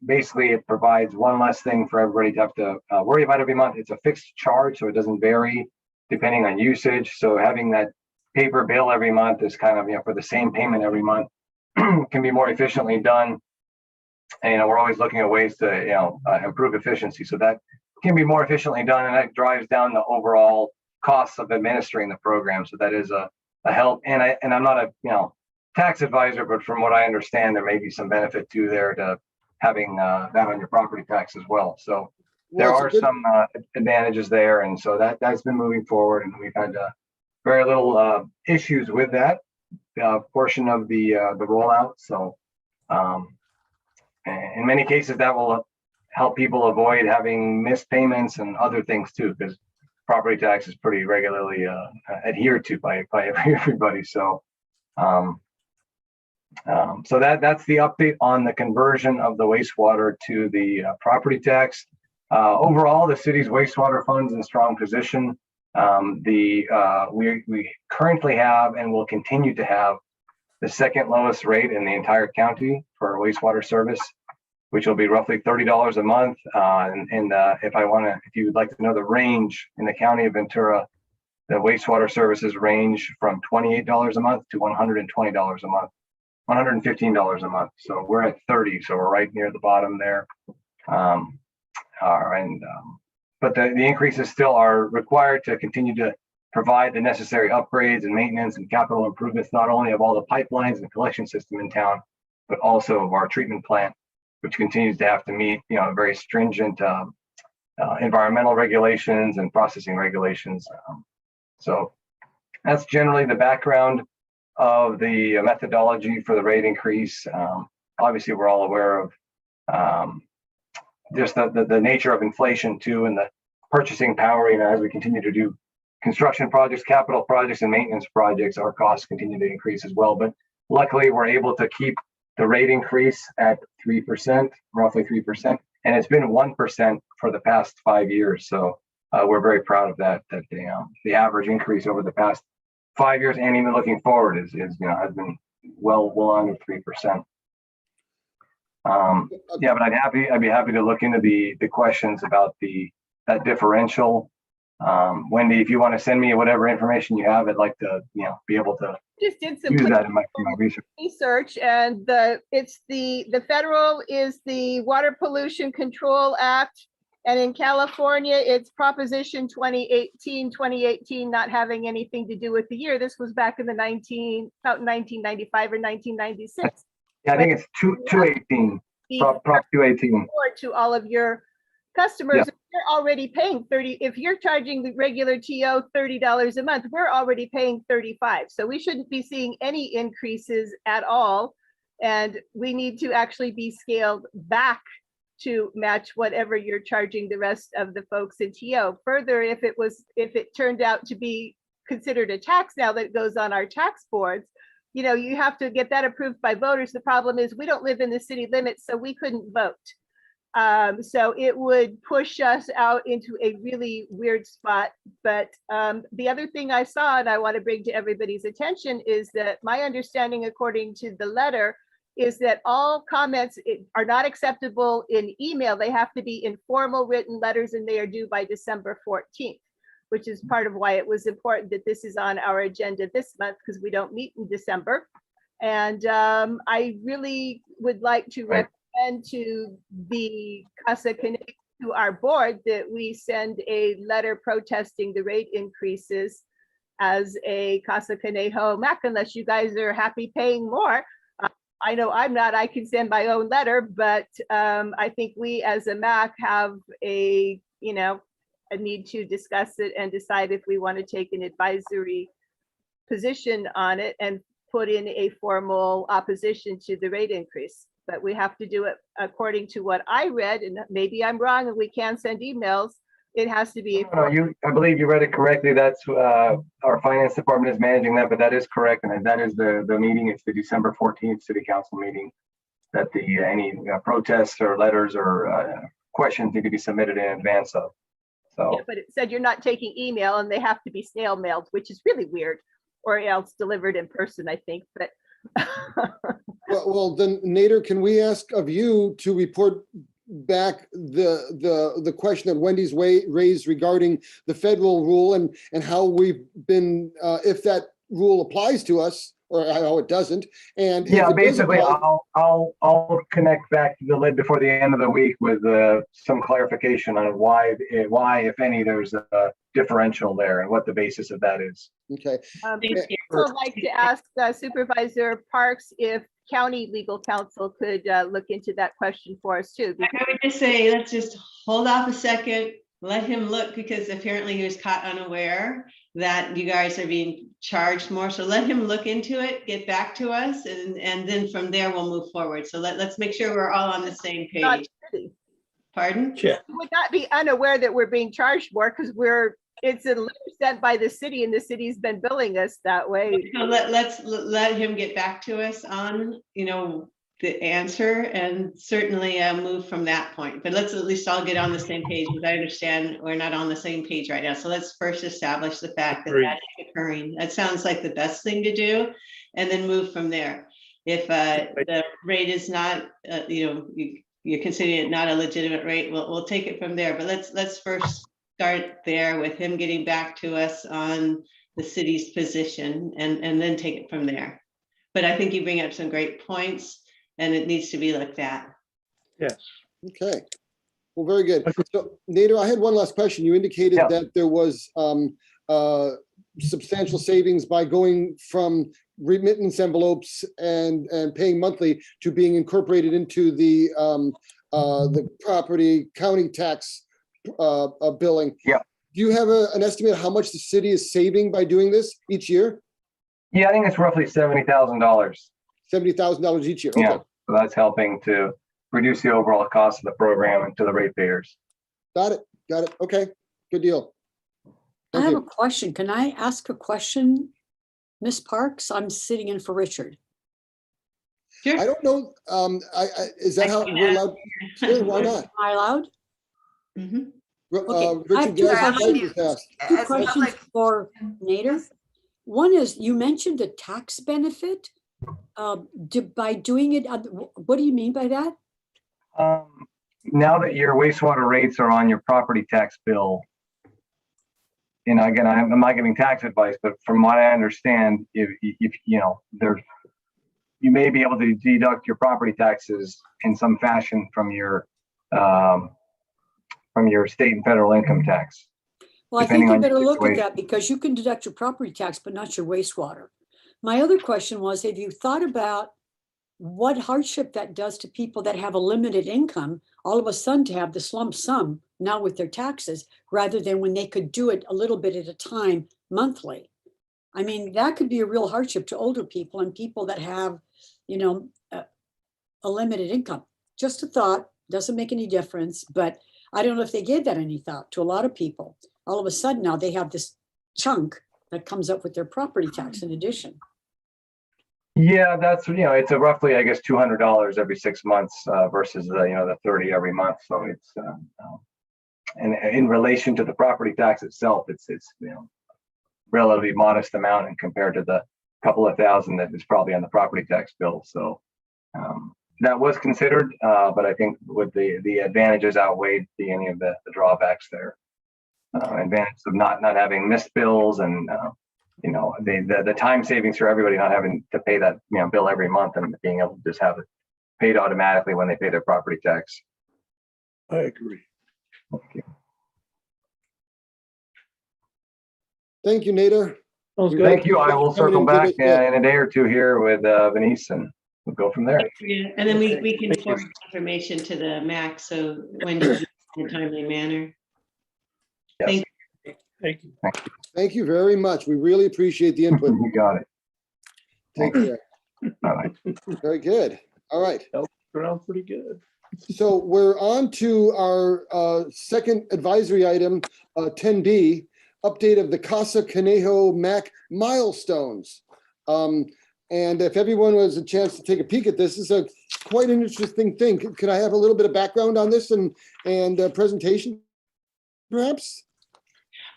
basically, it provides one less thing for everybody to have to worry about every month. It's a fixed charge, so it doesn't vary depending on usage. So having that paper bill every month is kind of, for the same payment every month can be more efficiently done. And we're always looking at ways to, improve efficiency. So that can be more efficiently done, and that drives down the overall costs of administering the program. So that is a help. And I'm not a, tax advisor, but from what I understand, there may be some benefit to there to having that on your property tax as well. So there are some advantages there. And so that's been moving forward, and we've had very little issues with that portion of the rollout. So in many cases, that will help people avoid having missed payments and other things too, because property tax is pretty regularly adhered to by everybody. So so that's the update on the conversion of the wastewater to the property tax. Overall, the city's wastewater fund's in strong position. We currently have and will continue to have the second lowest rate in the entire county for wastewater service, which will be roughly $30 a month. If you would like to know the range in the county of Ventura, the wastewater services range from $28 a month to $120 a month, $115 a month. So we're at 30, so we're right near the bottom there. But the increases still are required to continue to provide the necessary upgrades and maintenance and capital improvements, not only of all the pipelines and collection system in town, but also of our treatment plant, which continues to have to meet, very stringent environmental regulations and processing regulations. So that's generally the background of the methodology for the rate increase. Obviously, we're all aware of just the nature of inflation too, and the purchasing power. As we continue to do construction projects, capital projects, and maintenance projects, our costs continue to increase as well. But luckily, we're able to keep the rate increase at 3%, roughly 3%, and it's been 1% for the past 5 years. So we're very proud of that. That the average increase over the past 5 years, and even looking forward, has been well under 3%. But I'd be happy to look into the questions about that differential. Wendy, if you want to send me whatever information you have, I'd like to be able to Just did some use that in my research, and the federal is the Water Pollution Control Act, and in California it's Proposition 2018, not having anything to do with the year. This was back in the 1995 or 1996. Yeah, I think it's 218, Prop 218. To all of your customers, Yeah. You're already paying 30. If you're charging the regular TO $30 a month, we're already paying 35. So we shouldn't be seeing any increases at all. And we need to actually be scaled back to match whatever you're charging the rest of the folks in TO. Further, if it turned out to be considered a tax now that goes on our tax boards, you have to get that approved by voters. The problem is we don't live in the city limits, so we couldn't vote. So it would push us out into a really weird spot. But the other thing I saw, and I want to bring to everybody's attention, is that my understanding, according to the letter, is that all comments are not acceptable in email. They have to be in formal written letters, and they are due by December 14th, which is part of why it was important that this is on our agenda this month, because we don't meet in December. And I really would like to recommend to the Casa Conejo, to our board, that we send a letter protesting the rate increases as a Casa Conejo MAC, unless you guys are happy paying more. I know I'm not. I can send my own letter, but I think we as a MAC have a need to discuss it and decide if we want to take an advisory position on it and put in a formal opposition to the rate increase. But we have to do it according to what I read, and maybe I'm wrong and we can send emails. It has to be. I believe you read it correctly. That's our finance department is managing that, but that is correct. And that is the meeting. It's the December 14th city council meeting that any protests or letters or questions need to be submitted in advance of. So, Yeah, but it said you're not taking email and they have to be snail mailed, which is really weird, or else delivered in person, I think, but. Well, then Nader, can we ask of you to report back the question that Wendy's raised regarding the federal rule and how we've been, if that rule applies to us or how it doesn't? And yeah, if it does basically apply, I'll connect back to the lid before the end of the week with some clarification on why, if any, there's a differential there and what the basis of that is. okay. I'd also like to ask Supervisor Parks if county legal counsel could look into that question for us too. I would just say, let's just hold off a second, let him look, because apparently he was caught unaware that you guys are being charged more. So let him look into it, get back to us, and then from there we'll move forward. So let's make sure we're all on the same page. Pardon? Yeah. We would not be unaware that we're being charged more because it's a letter sent by the city and the city's been billing us that way. So let's let him get back to us on, the answer, and certainly move from that point. But let's at least all get on the same page, because I understand we're not on the same page right now. So let's first establish the fact that that is occurring. That sounds like the best thing to do, and then move from there. If the rate is not, you're considering it not a legitimate rate, we'll take it from there. But let's first start there with him getting back to us on the city's position, and then take it from there. But I think you bring up some great points, and it needs to be like that. Yes. Okay. Well, very good. So Nader, I had one last question. You indicated that there was substantial savings by going from remittance envelopes and paying monthly to being incorporated into the property county tax billing. Yeah. Do you have an estimate of how much the city is saving by doing this each year? Yeah, I think it's roughly $70,000. $70,000 each year. Okay. Yeah, so that's helping to reduce the overall cost of the program and to the ratepayers. Got it. Okay, good deal. I have a question. Can I ask a question, Ms. Parks? I'm sitting in for Richard. Sure. I don't know. Is that how we're allowed? Sure, why not? Am I allowed? Mhm. Okay, I have Richard, two questions for Nader. One is, you mentioned the tax benefit by doing it. What do you mean by that? Now that your wastewater rates are on your property tax bill, again, I'm not giving tax advice, but from what I understand, if you may be able to deduct your property taxes in some fashion from your state and federal income tax. Well, I think you better look at that, because you can deduct your property tax, but not your wastewater. My other question was, have you thought about what hardship that does to people that have a limited income, all of a sudden to have this lump sum now with their taxes, rather than when they could do it a little bit at a time monthly? I mean, that could be a real hardship to older people and people that have, a limited income. Just a thought, doesn't make any difference, but I don't know if they gave that any thought to a lot of people. All of a sudden now they have this chunk that comes up with their property tax in addition. Yeah, that's, it's a roughly, I guess, $200 every 6 months versus the 30 every month. So it's, and in relation to the property tax itself, it's relatively modest amount, and compared to the couple of thousand that is probably on the property tax bill. So that was considered, but I think with the advantages outweighed any of the drawbacks there. Advantage of not having missed bills, and the time savings for everybody, not having to pay that bill every month, and being able to just have it paid automatically when they pay their property tax. I agree. Okay. Thank you, Nader. Thank you. I will circle back in a day or two here with Venice, and we'll go from there. Yeah, and then we can forward information to the MAC, so when you in a timely manner. Yes. Thank you. Thank you very much. We really appreciate the input. You got it. Take care. All right. Very good. All right. Ground pretty good. So we're on to our second advisory item, 10B, update of the Casa Conejo MAC milestones. And if everyone was a chance to take a peek at this, is a quite an interesting thing. Could I have a little bit of background on this and presentation, perhaps?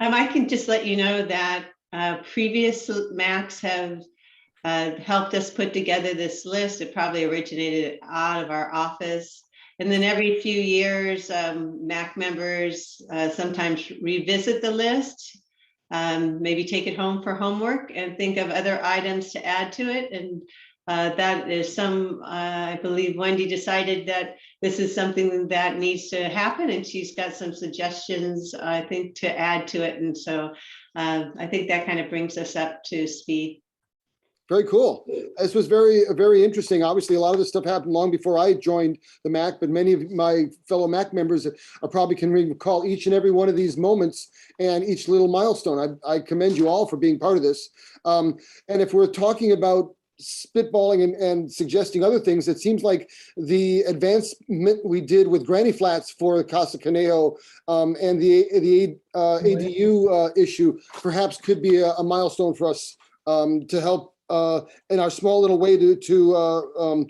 I can just let you know that previous MACs have helped us put together this list. It probably originated out of our office. And then every few years, MAC members sometimes revisit the list, maybe take it home for homework and think of other items to add to it. And that is I believe Wendy decided that this is something that needs to happen, and she's got some suggestions, I think, to add to it. And so I think that kind of brings us up to speed. Very cool. This was very interesting. Obviously, a lot of this stuff happened long before I joined the MAC, but many of my fellow MAC members probably can recall each and every one of these moments and each little milestone. I commend you all for being part of this. And if we're talking about spitballing and suggesting other things, it seems like the advancement we did with Granny Flats for Casa Conejo and the ADU issue perhaps could be a milestone for us to help in our small little way to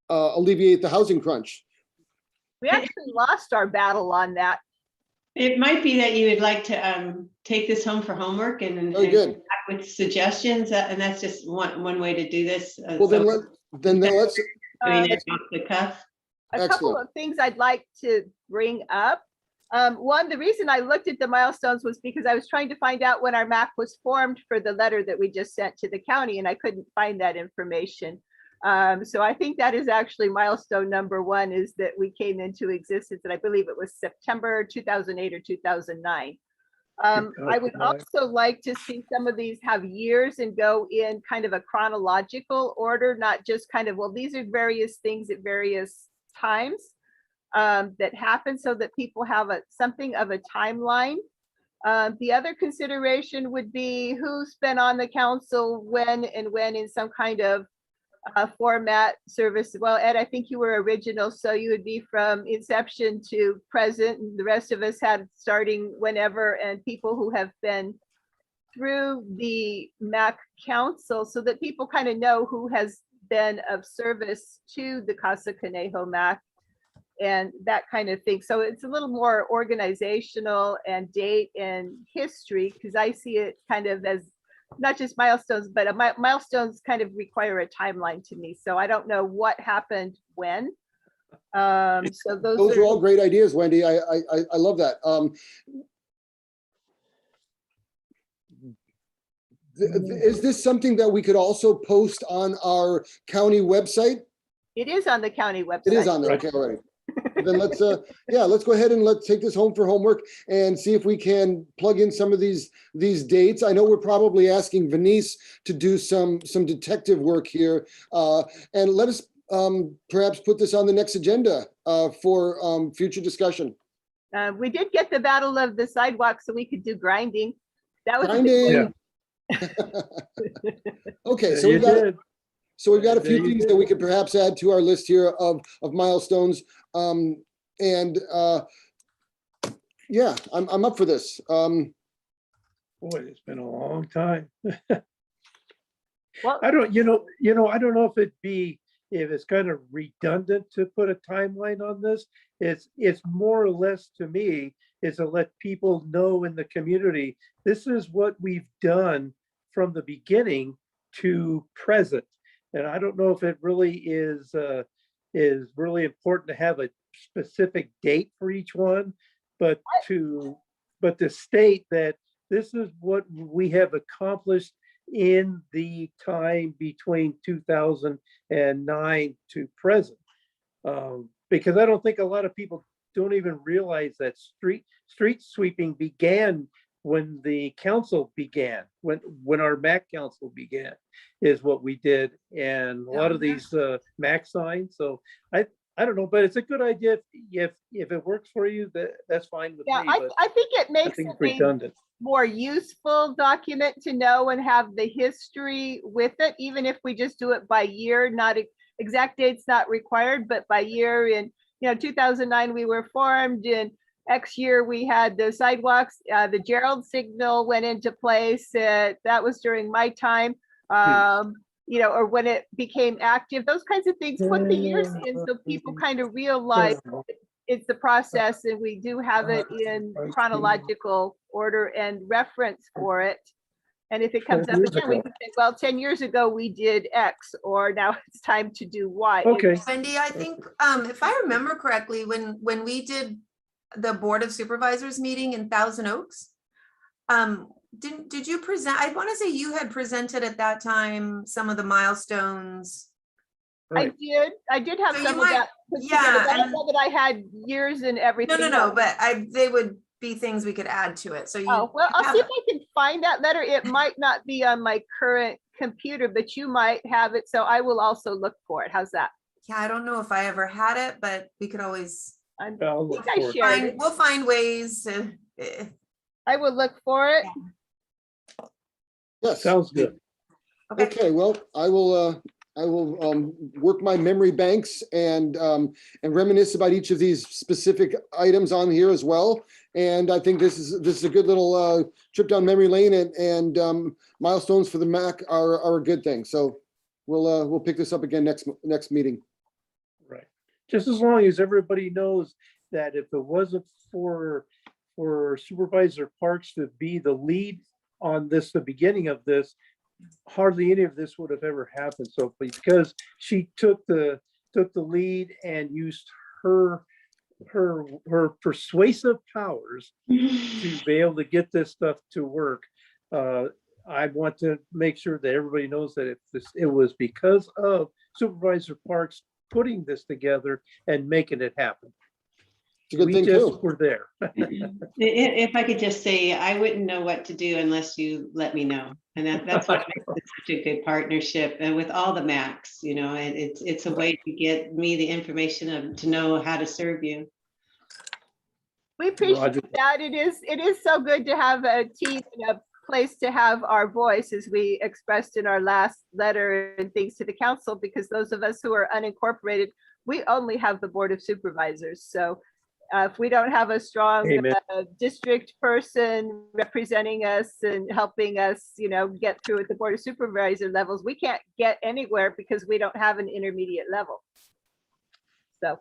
alleviate the housing crunch. We actually lost our battle on that. It might be that you would like to take this home for homework and Very good. come back with suggestions, and that's just one way to do this. Well, then let's. Doing it off the cuff. A couple Excellent. of things I'd like to bring up. One, the reason I looked at the milestones was because I was trying to find out when our MAC was formed for the letter that we just sent to the county, and I couldn't find that information. So I think that is actually milestone number one, is that we came into existence, and I believe it was September 2008 or 2009. I would also like to see some of these have years and go in kind of a chronological order, not just kind of, well, these are various things at various times that happen, so that people have something of a timeline. The other consideration would be who's been on the council when in some kind of format service. Well, Ed, I think you were original, so you would be from inception to present, and the rest of us had starting whenever, and people who have been through the MAC council, so that people kind of know who has been of service to the Casa Conejo MAC and that kind of thing. So it's a little more organizational and date and history, because I see it kind of as not just milestones, but milestones kind of require a timeline to me. So I don't know what happened when. So those are all great ideas, Wendy. I love that. Is this something that we could also post on our county website? It is on the county website. It is on there. Okay, already. Then let's go ahead and let's take this home for homework and see if we can plug in some of these dates. I know we're probably asking Venice to do some detective work here, and let us perhaps put this on the next agenda for future discussion. We did get the Battle of the Sidewalk, so we could do grinding. That was grinding. Okay, so we've got a few things that we could perhaps add to our list here of milestones. Yeah, I'm up for this. Boy, it's been a long time. Well, I don't know if it's kind of redundant to put a timeline on this. It's more or less, to me, is to let people know in the community, this is what we've done from the beginning to present. And I don't know if it really is really important to have a specific date for each one, but to state that this is what we have accomplished in the time between 2009 to present. Because I don't think a lot of people don't even realize that street sweeping began when the council began, when our MAC council began, is what we did, and a lot of these MAC signs. So I don't know, but it's a good idea. If it works for you, that's fine with Yeah, me, but I think it makes nothing's it a redundant. more useful document to know and have the history with it, even if we just do it by year, not exact dates not required, but by year. In 2009 we were formed, in X year we had the sidewalks, the Gerald signal went into place. That was during my time. Or when it became active, those kinds of things, put the years in so people kind of realize it's the process, and we do have it in chronological order and reference for it. And if it comes up again, we can say, well, 10 years ago we did X, or now it's time to do Y. Okay. Wendy, I think, if I remember correctly, when we did the Board of Supervisors meeting in Thousand Oaks, did you present? I want to say you had presented at that time some of the milestones. Right. I did have So some you of might- that put yeah, together, but I and- know that I had years and everything. No, else. but they would be things we could add to it. So you. Oh, well, I'll have see if I can find that letter. It might not be on my current computer, but you might have it. So I will also look for it. How's that? Yeah, I don't know if I ever had it, but we could always I'll look I for it. shared it. we'll find ways to. I will look for it. Yes. Sounds good. Okay, well, I will work my memory banks and reminisce about each of these specific items on here as well. And I think this is a good little trip down memory lane, and milestones for the MAC are a good thing. So we'll pick this up again next meeting. Right. Just as long as everybody knows that if it wasn't for Supervisor Parks to be the lead on this, the beginning of this, hardly any of this would have ever happened. So because she took the lead and used her persuasive powers to be able to get this stuff to work, I want to make sure that everybody knows that it was because of Supervisor Parks putting this together and making it happen. It's a good thing just too. were there. If I could just say, I wouldn't know what to do unless you let me know. And that's what makes it such a good partnership. And with all the MACs, and it's a way to get me the information to know how to serve you. We appreciate Roger. that. It is so good to have a team and a place to have our voice, as we expressed in our last letter and things to the council, because those of us who are unincorporated, we only have the Board of Supervisors. So if we don't have a strong district person representing us and helping us, get through at the Board of Supervisor levels, we can't get anywhere because we don't have an intermediate level. So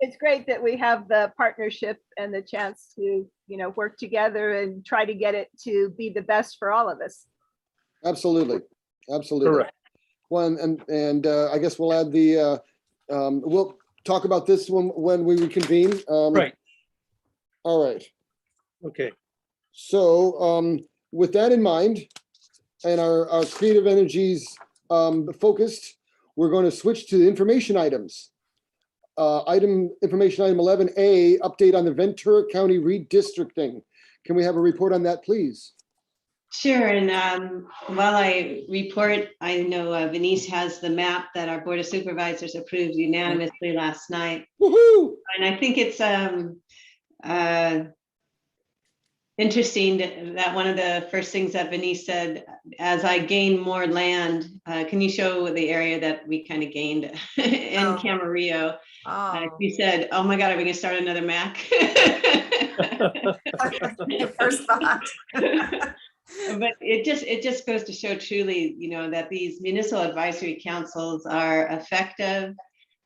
it's great that we have the partnership and the chance to, work together and try to get it to be the best for all of us. Absolutely. Correct. One, and I guess we'll add we'll talk about this when we reconvene. Right. All right. Okay. So with that in mind, and our creative energies focused, we're going to switch to the information items. Information item 11A, update on the Ventura County redistricting. Can we have a report on that, please? Sure, and while I report, I know Venice has the map that our Board of Supervisors approved unanimously last night. Woohoo! And I think it's interesting that one of the first things that Venice said, as I gain more land, can you show the area that we kind of gained in Camarillo? She said, oh my God, are we gonna start another MAC? First thought. But it just goes to show truly, that these municipal advisory councils are effective.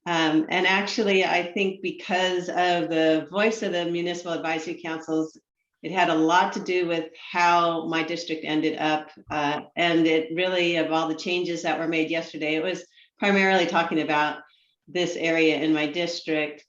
And actually, I think because of the voice of the municipal advisory councils, it had a lot to do with how my district ended up. And it really, of all the changes that were made yesterday, it was primarily talking about this area in my district.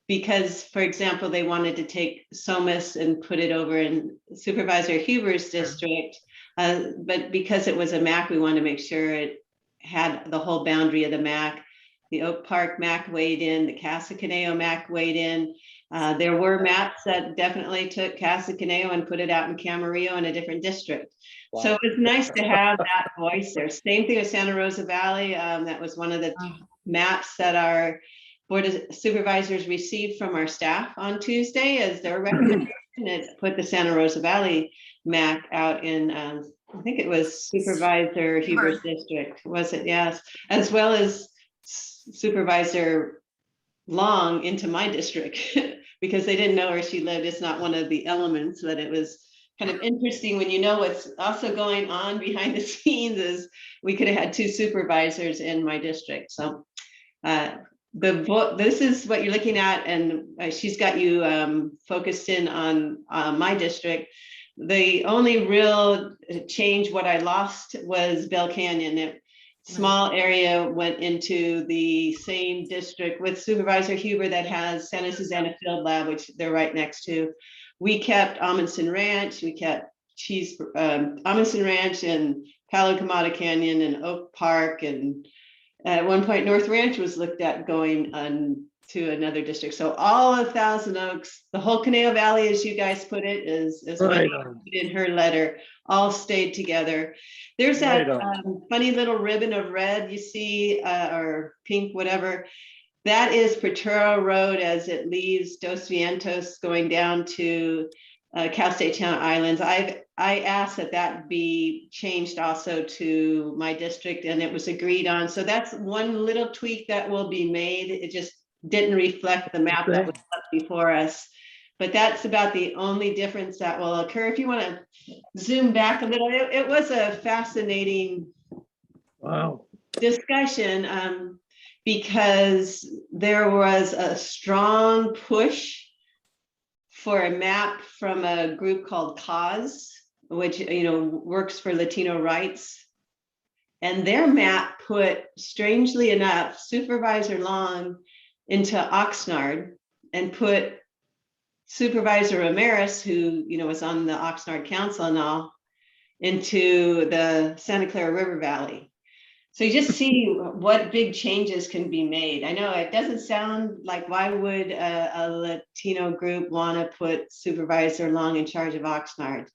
Because, for example, they wanted to take Somas and put it over in Supervisor Huber's district. But because it was a MAC, we wanted to make sure it had the whole boundary of the MAC. The Oak Park MAC weighed in, the Casa Conejo MAC weighed in. There were maps that definitely took Casa Conejo and put it out in Camarillo in a different district. So it was nice to have that voice there. Same thing with Santa Rosa Valley. That was one of the maps that our Board of Supervisors received from our staff on Tuesday as their recommendation. It put the Santa Rosa Valley map out in, I think it was Supervisor Huber's district, was it? Yes, as well as Supervisor Long into my district because they didn't know where she lived. It's not one of the elements, but it was kind of interesting when you know what's also going on behind the scenes is we could have had 2 supervisors in my district. So this is what you're looking at, and she's got you focused in on my district. The only real change, what I lost was Bell Canyon. Small area went into the same district with Supervisor Huber that has Santa Susana Field Lab, which they're right next to. We kept Amundsen Ranch, we kept Amundsen Ranch and Palo Quemada Canyon and Oak Park, and at one point North Ranch was looked at going to another district. So all of Thousand Oaks, the whole Conejo Valley, as you guys put it, is what in her letter, all stayed together. There's that funny little ribbon of red you see, or pink, whatever. That is Potrero Road as it leaves Dos Vientos going down to Cal State Channel Islands. I asked that be changed also to my district, and it was agreed on. So that's one little tweak that will be made. It just didn't reflect the map that was up before us. But that's about the only difference that will occur. If you want to zoom back a little, it was a fascinating discussion because there was a strong push for a map from a group called Cause, which works for Latino rights. And their map put, strangely enough, Supervisor Long into Oxnard and put Supervisor Ramirez, who was on the Oxnard Council and all, into the Santa Clara River Valley. So you just see what big changes can be made. I know it doesn't sound like, why would a Latino group want to put Supervisor Long in charge of Oxnard?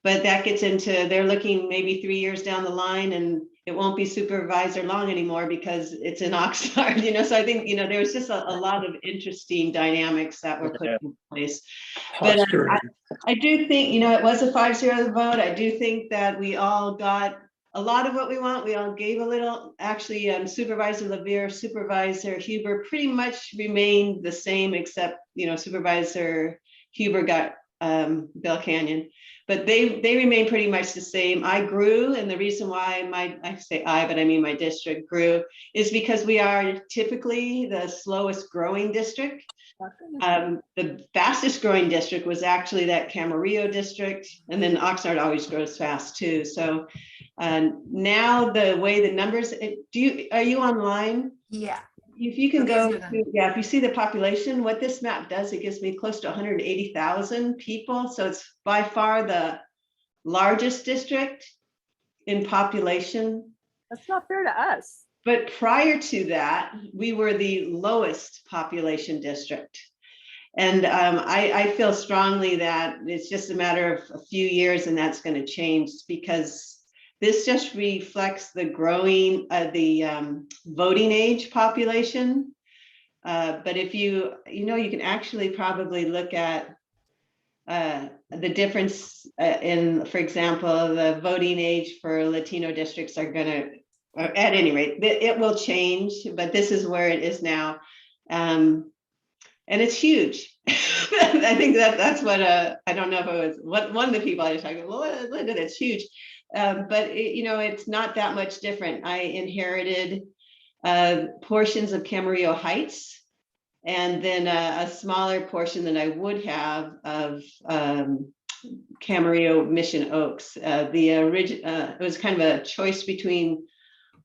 But that gets into, they're looking maybe 3 years down the line and it won't be Supervisor Long anymore because it's in Oxnard, so I think, there was just a lot of interesting dynamics that were put in place. But I do think, it was a 5-0 vote. I do think that we all got a lot of what we want. We all gave a little. Actually, Supervisor LaVere, Supervisor Huber pretty much remained the same, except, Supervisor Huber got Bell Canyon. But they remain pretty much the same. I grew, and the reason why I say I, but I mean my district grew, is because we are typically the slowest growing district. The fastest growing district was actually that Camarillo district, and then Oxnard always grows fast too. So now the way the numbers, are you online? Yeah. If you can go, if you see the population, what this map does, it gives me close to 180,000 people. So it's by far the largest district in population. That's not fair to us. But prior to that, we were the lowest population district. And I feel strongly that it's just a matter of a few years and that's going to change, because this just reflects the growing voting age population. But if you can actually probably look at the difference in, for example, the voting age for Latino districts are going to, at any rate, it will change, but this is where it is now. And it's huge. I think that's what, I don't know if it was what one of the people I was talking, well, Linda, that's huge. But it's not that much different. I inherited portions of Camarillo Heights, and then a smaller portion than I would have of Camarillo Mission Oaks. It was kind of a choice between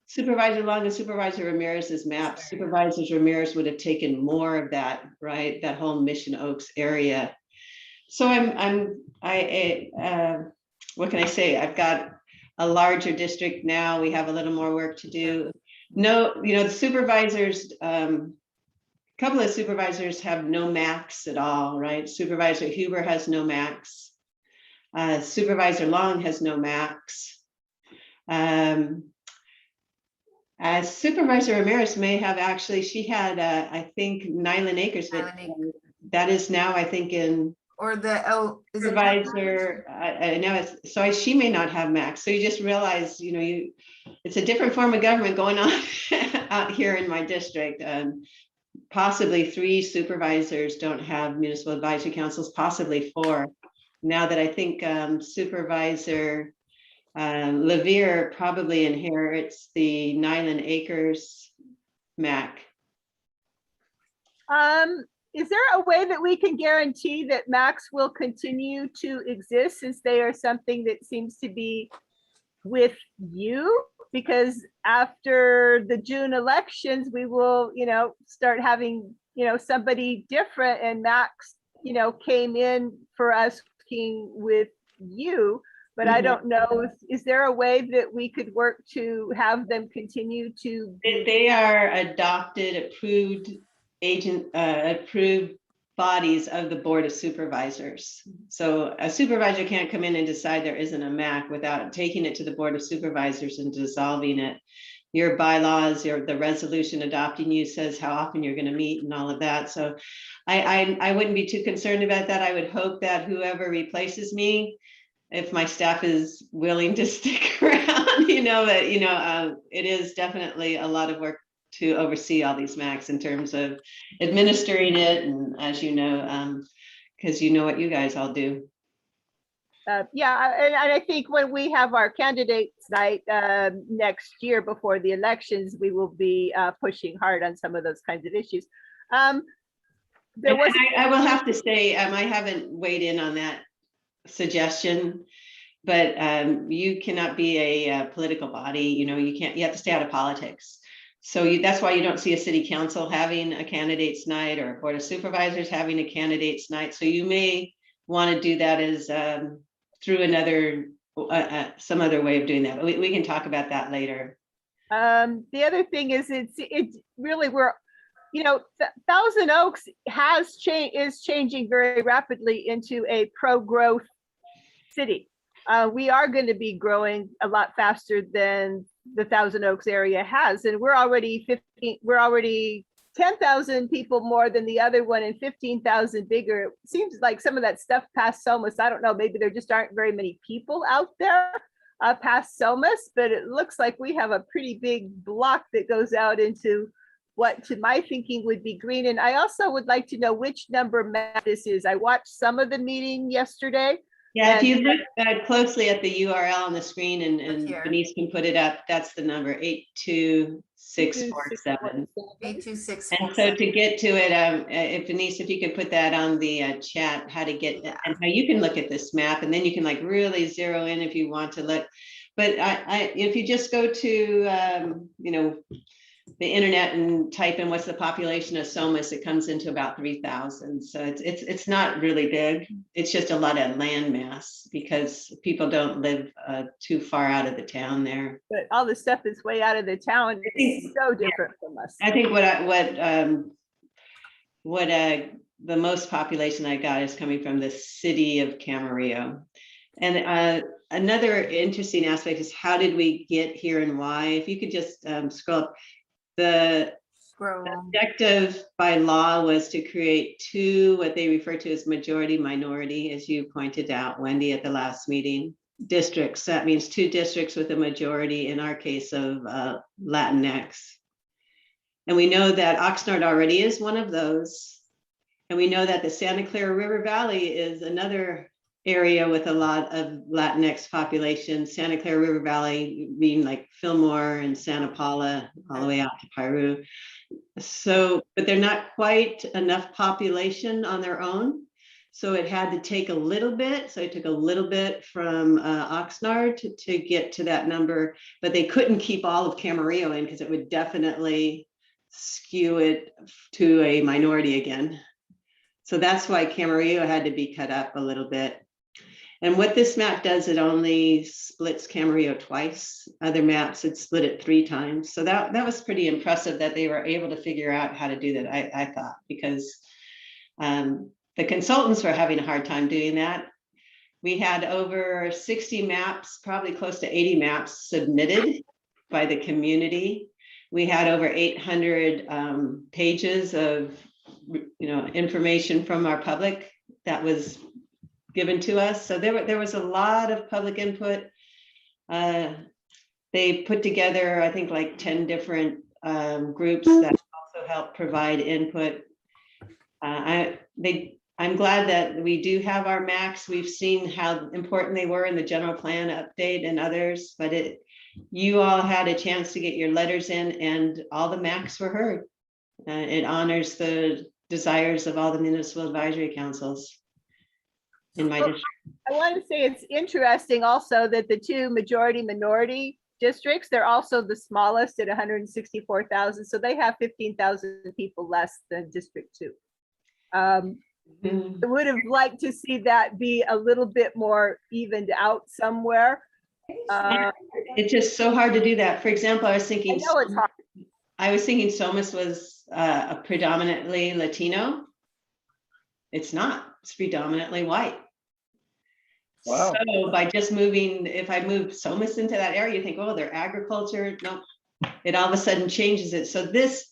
Supervisor Long and Supervisor Ramirez's map. Supervisor Ramirez would have taken more of that, right? That whole Mission Oaks area. So what can I say? I've got a larger district now. We have a little more work to do. No, the supervisors, a couple of supervisors have no max at all, right? Supervisor Huber has no max. Supervisor Long has no max. Supervisor Ramirez may have actually, she had, I think, Nyland Acres, but Nyland Acres. that is now, I think, in Or is it supervisor. I know it's, so she may not have max. So you just realize, it's a different form of government going on out here in my district. Possibly 3 supervisors don't have municipal advisory councils, possibly 4. Now that I think Supervisor Levere probably inherits the Nyland Acres MAC. Is there a way that we can guarantee that Max will continue to exist, since they are something that seems to be with you? Because after the June elections, we will, start having, somebody different, and Max, came in for us working with you. But I don't know, is there a way that we could work to have them continue to? They are adopted, approved approved bodies of the Board of Supervisors. So a supervisor can't come in and decide there isn't a MAC without taking it to the Board of Supervisors and dissolving it. Your bylaws, the resolution adopting you says how often you're going to meet and all of that. So I wouldn't be too concerned about that. I would hope that whoever replaces me, if my staff is willing to stick around, it is definitely a lot of work to oversee all these MACs in terms of administering it, and as you know, because you know what you guys all do. Yeah, and I think when we have our candidates night next year before the elections, we will be pushing hard on some of those kinds of issues. I will have to say, I haven't weighed in on that suggestion, but you cannot be a political body. You have to stay out of politics. So that's why you don't see a city council having a candidates night or a board of supervisors having a candidates night. So you may want to do that as through another, some other way of doing that. But we can talk about that later. The other thing is it's really, Thousand Oaks is changing very rapidly into a pro-growth city. We are going to be growing a lot faster than the Thousand Oaks area has, and we're already 10,000 people more than the other one and 15,000 bigger. It seems like some of that stuff past Somas, I don't know, maybe there just aren't very many people out there past Somas, but it looks like we have a pretty big block that goes out into what, to my thinking, would be green. And I also would like to know which number map this is. I watched some of the meeting yesterday. Yeah, if you look closely at the URL on the screen, and Denise can put it up, that's the number 82647. 82647. And so to get to it, if Denise, if you could put that on the chat, how to get and how you can look at this map, and then you can really zero in if you want to look. But if you just go to the internet and type in what's the population of Somas, it comes into about 3,000. So it's not really big. It's just a lot of land mass because people don't live too far out of the town there. But all the stuff is way out of the town. It's so different from us. I think what the most population I got is coming from the city of Camarillo. And another interesting aspect is how did we get here and why? If you could just scroll up. The objective by law was to create 2, what they refer to as majority minority, as you pointed out, Wendy, at the last meeting, districts. That means 2 districts with a majority, in our case, of Latinx. And we know that Oxnard already is one of those. And we know that the Santa Clara River Valley is another area with a lot of Latinx population. Santa Clara River Valley being like Fillmore and Santa Paula all the way out to Piru. So, but they're not quite enough population on their own. So it had to take a little bit. So it took a little bit from Oxnard to get to that number, but they couldn't keep all of Camarillo in because it would definitely skew it to a minority again. So that's why Camarillo had to be cut up a little bit. And what this map does, it only splits Camarillo twice. Other maps, it split it 3 times. So that was pretty impressive that they were able to figure out how to do that, I thought, because the consultants were having a hard time doing that. We had over 60 maps, probably close to 80 maps submitted by the community. We had over 800 pages of, information from our public that was given to us. So there was a lot of public input. They put together, I think, like 10 different groups that also help provide input. I'm glad that we do have our max. We've seen how important they were in the general plan update and others, but you all had a chance to get your letters in, and all the max were heard. It honors the desires of all the municipal advisory councils in my district. I want to say it's interesting also that the two majority minority districts, they're also the smallest at 164,000. So they have 15,000 people less than District 2. I would have liked to see that be a little bit more evened out somewhere. It's just so hard to do that. For example, I was thinking, I know it's hard. Somas was a predominantly Latino. It's not. It's predominantly white. Wow. So by just moving, if I move Somas into that area, you think, oh, they're agriculture. No, it all of a sudden changes it. So this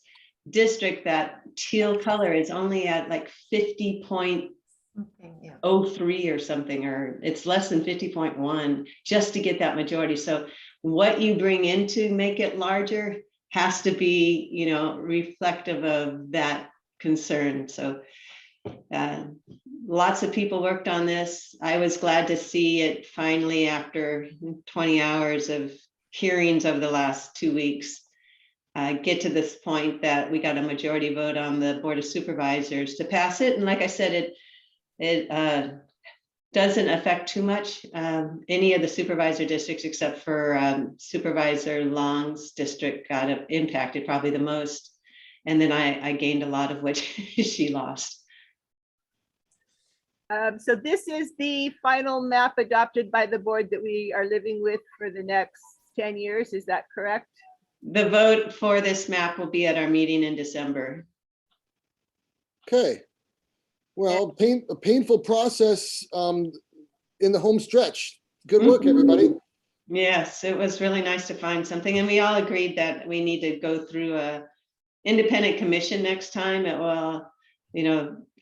district, that teal color, is only at like 50.03 or something, or it's less than 50.1 just to get that majority. So what you bring in to make it larger has to be, reflective of that concern. So lots of people worked on this. I was glad to see it finally, after 20 hours of hearings over the last 2 weeks, get to this point that we got a majority vote on the Board of Supervisors to pass it. And like I said, it doesn't affect too much any of the supervisor districts, except for Supervisor Long's district got impacted probably the most. And then I gained a lot of which she lost. So this is the final map adopted by the board that we are living with for the next 10 years. Is that correct? The vote for this map will be at our meeting in December. Okay. Well, a painful process in the home stretch. Good work, everybody. Yes, it was really nice to find something. And we all agreed that we need to go through a independent commission next time. It will,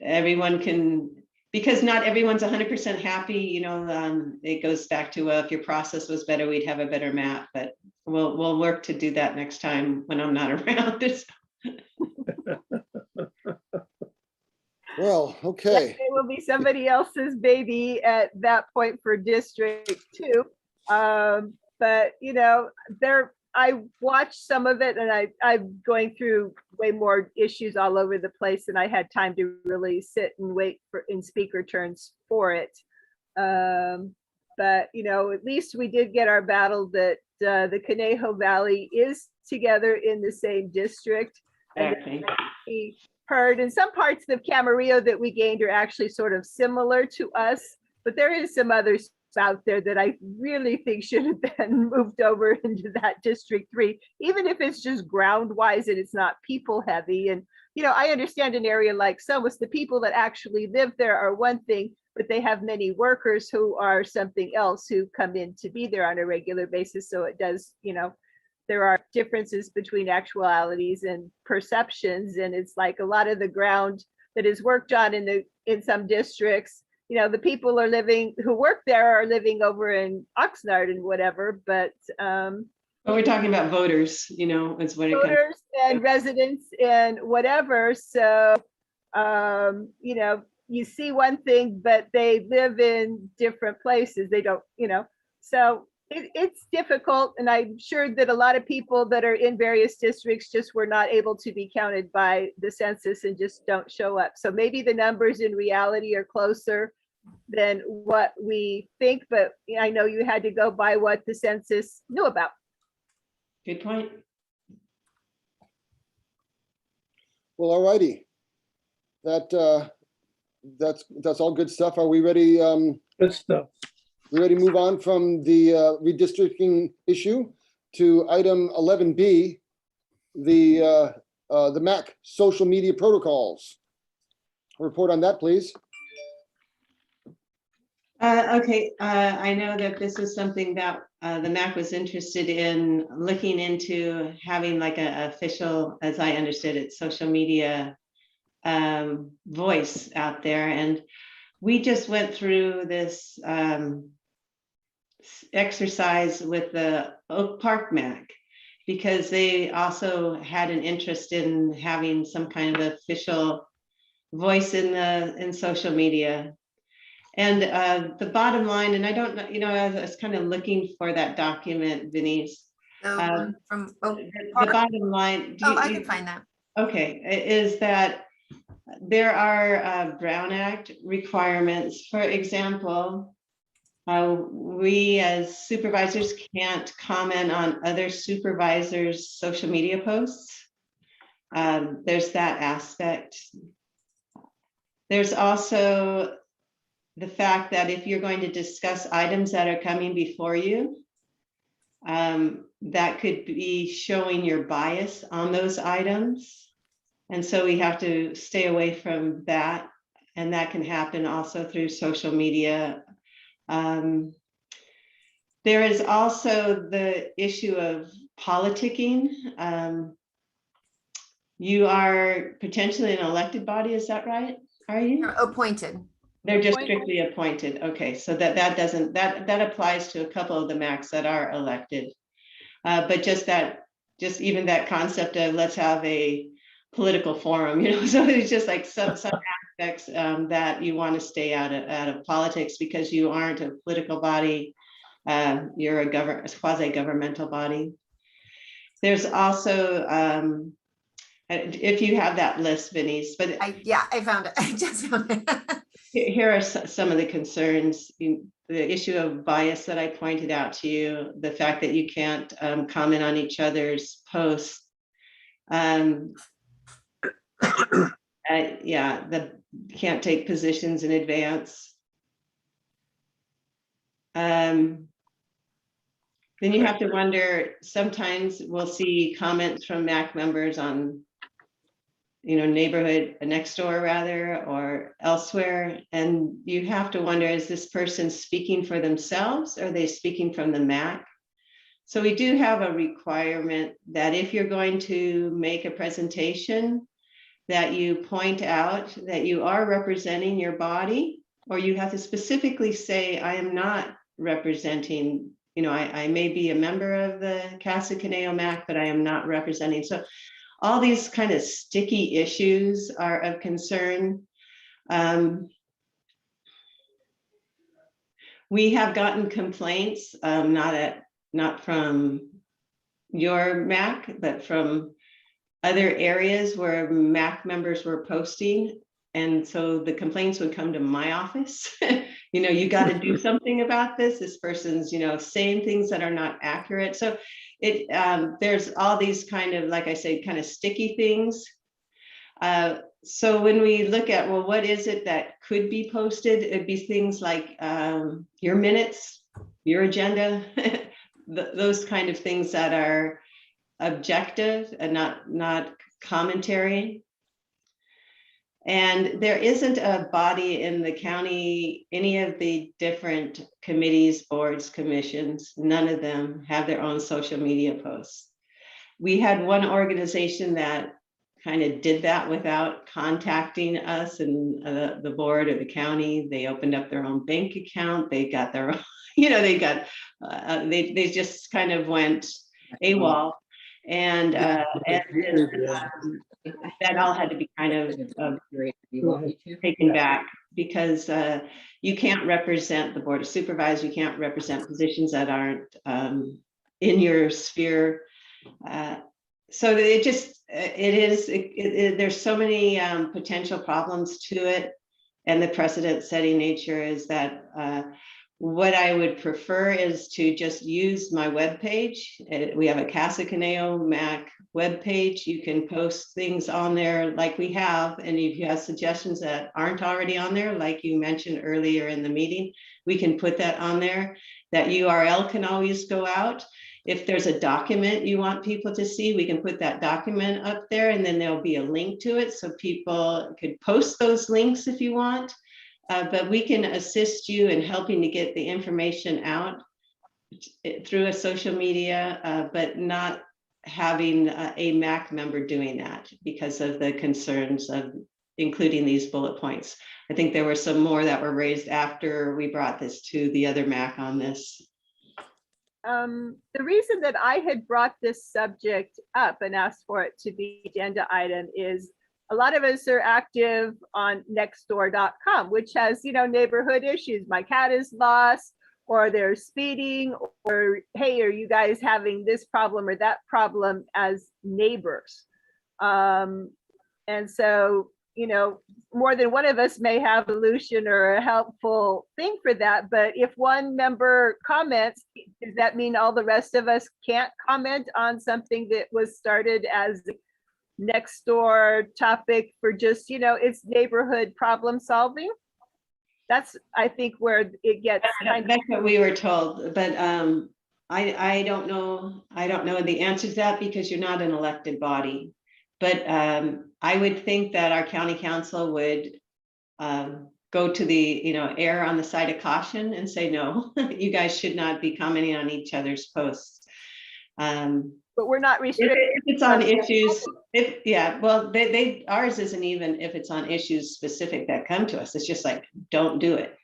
everyone can, because not everyone's 100% happy, it goes back to, if your process was better, we'd have a better map, but we'll work to do that next time when I'm not around. Well, okay. It will be somebody else's baby at that point for District 2. But I watched some of it, and I'm going through way more issues all over the place, and I had time to really sit and wait in speaker turns for it. But at least we did get our battle that the Conejo Valley is together in the same district. Exactly. And heard in some parts of Camarillo that we gained are actually sort of similar to us, but there is some others out there that I really think should have been moved over into that District 3, even if it's just ground wise and it's not people heavy. And I understand an area like Somas, the people that actually live there are one thing, but they have many workers who are something else, who come in to be there on a regular basis. So it does, there are differences between actualities and perceptions. And it's like a lot of the ground that is worked on in some districts, the people who work there are living over in Oxnard and whatever, but we're talking about voters, is what it comes. Voters and residents and whatever. So, you see one thing, but they live in different places. They don't, so it's difficult. And I'm sure that a lot of people that are in various districts just were not able to be counted by the census and just don't show up. So maybe the numbers in reality are closer than what we think, but I know you had to go by what the census knew about. Good point. Well, all righty. That's all good stuff. Are we ready? Good stuff. We ready to move on from the redistricting issue to item 11B, the MAC social media protocols. A report on that, please. Okay, I know that this is something that the MAC was interested in looking into, having like a official, as I understood it, social media voice out there. And we just went through this exercise with the Oak Park MAC, because they also had an interest in having some kind of official voice in social media. And the bottom line, and I don't know, you know, I was kind of looking for that document, Denise. The one from, The bottom line. I can find that. Okay, is that there are Brown Act requirements. For example, we as supervisors can't comment on other supervisors' social media posts. There's that aspect. There's also the fact that if you're going to discuss items that are coming before you, that could be showing your bias on those items. And so we have to stay away from that. And that can happen also through social media. There is also the issue of politicking. You are potentially an elected body, is that right? Are you? Appointed. They're just strictly appointed. Okay, so that applies to a couple of the MACs that are elected. But just even that concept of let's have a political forum, you know, so it's just like some aspects that you want to stay out of politics, because you aren't a political body. You're a quasi-governmental body. There's also if you have that list, Venice, but I found it. I just found it. Here are some of the concerns. The issue of bias that I pointed out to you, the fact that you can't comment on each other's posts. Can't take positions in advance. Then you have to wonder, sometimes we'll see comments from MAC members on, you know, neighborhood next door rather, or elsewhere. And you have to wonder, is this person speaking for themselves? Or are they speaking from the MAC? So we do have a requirement that if you're going to make a presentation, that you point out that you are representing your body, or you have to specifically say, I am not representing, you know, I may be a member of the Casa Conejo MAC, but I am not representing. So all these kind of sticky issues are of concern. We have gotten complaints, not from your MAC, but from other areas where MAC members were posting. And so the complaints would come to my office. You know, you got to do something about this. This person's, you know, saying things that are not accurate. So there's all these kind of, like I say, kind of sticky things. So when we look at, well, what is it that could be posted? It'd be things like your minutes, your agenda, those kind of things that are objective and not commentary. And there isn't a body in the county, any of the different committees, boards, commissions, none of them have their own social media posts. We had one organization that kind of did that without contacting us and the board or the county. They opened up their own bank account. They got their own, you know, they just kind of went AWOL. And that all had to be kind of taken back, because you can't represent the Board of Supervisors, you can't represent positions that aren't in your sphere. So there's so many potential problems to it, and the precedent-setting nature is that what I would prefer is to just use my webpage. We have a Casa Conejo MAC webpage. You can post things on there like we have, and if you have suggestions that aren't already on there, like you mentioned earlier in the meeting, we can put that on there. That URL can always go out. If there's a document you want people to see, we can put that document up there, and then there'll be a link to it, so people could post those links if you want. but we can assist you in helping to get the information out through a social media, but not having a MAC member doing that because of the concerns of including these bullet points. I think there were some more that were raised after we brought this to the other MAC on this. The reason that I had brought this subject up and asked for it to be agenda item is a lot of us are active on nextdoor.com, which has, neighborhood issues. My cat is lost, or they're speeding, or hey, are you guys having this problem or that problem as neighbors? And so, more than one of us may have a solution or a helpful thing for that. But if one member comments, does that mean all the rest of us can't comment on something that was started as next door topic for just, it's neighborhood problem solving? That's, I think, where it gets that's what we were told, but I don't know the answer to that because you're not an elected body. But I would think that our county council would go to the, err on the side of caution and say, no, you guys should not be commenting on each other's posts. But we're not restricted. If it's on issues, well, ours isn't even if it's on issues specific that come to us. It's just like, don't do it.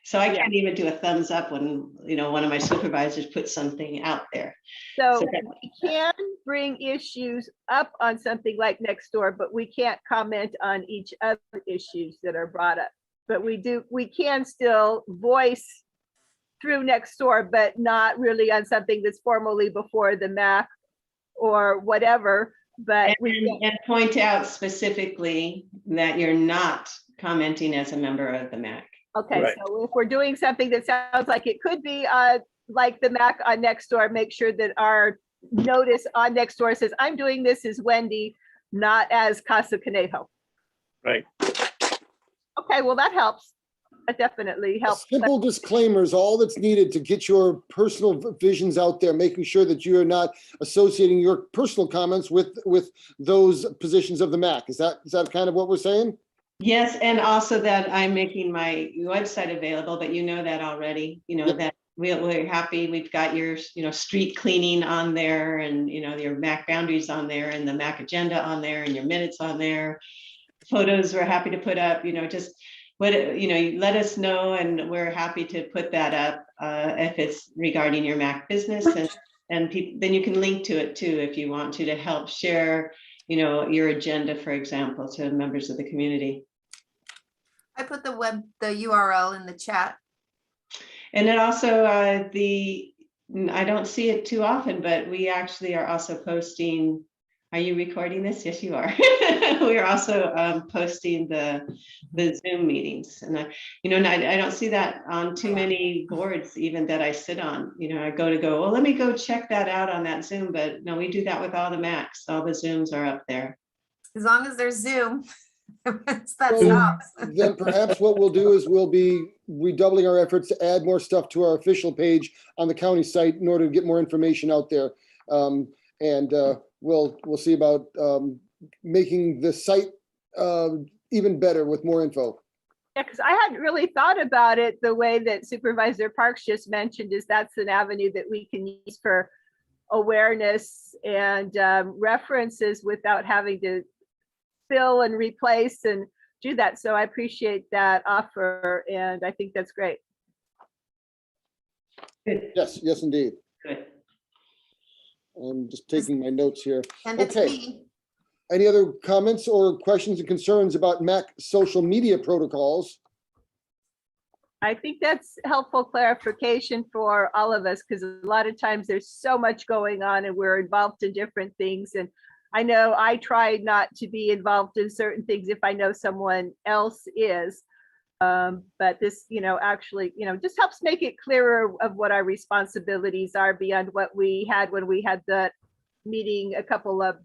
So I can't even do a thumbs up when, one of my supervisors puts something out there. So we can bring issues up on something like Nextdoor, but we can't comment on each other issues that are brought up. But we can still voice through Nextdoor, but not really on something that's formally before the MAC or whatever. But and point out specifically that you're not commenting as a member of the MAC. Okay, Right. So if we're doing something that sounds like it could be like the MAC on Nextdoor, make sure that our notice on Nextdoor says, I'm doing this as Wendy, not as Casa Conejo. Right. Okay, well, that helps. That definitely helps. Simple disclaimers, all that's needed to get your personal visions out there, making sure that you are not associating your personal comments with those positions of the MAC. Is that kind of what we're saying? Yes, and also that I'm making my website available, but you know that already, Yep. that we're happy. We've got your, street cleaning on there and, your MAC boundaries on there and the MAC agenda on there and your minutes on there. Photos we're happy to put up, just what, let us know and we're happy to put that up if it's regarding your MAC business and then you can link to it too if you want to help share, your agenda, for example, to members of the community. I put the URL in the chat. And then also I don't see it too often, but we actually are also posting. Are you recording this? Yes, you are. We are also posting the Zoom meetings, and I don't see that on too many boards even that I sit on. I go. Well, let me go check that out on that Zoom. But no, we do that with all the MACs. All the Zooms are up there. As long as there's Zoom. That So stops. then perhaps what we'll do is we'll be redoubling our efforts to add more stuff to our official page on the county site in order to get more information out there. We'll see about making the site even better with more info. Yeah, because I hadn't really thought about it the way that Supervisor Parks just mentioned, is that's an avenue that we can use for awareness and references without having to fill and replace and do that. So I appreciate that offer, and I think that's great. Yes, indeed. Good. I'm just taking my notes here. And it's Okay. me. Any other comments or questions and concerns about MAC social media protocols? I think that's helpful clarification for all of us, because a lot of times there's so much going on and we're involved in different things. And I know I try not to be involved in certain things if I know someone else is. But this, actually, just helps make it clearer of what our responsibilities are beyond what we had when we had the meeting a couple of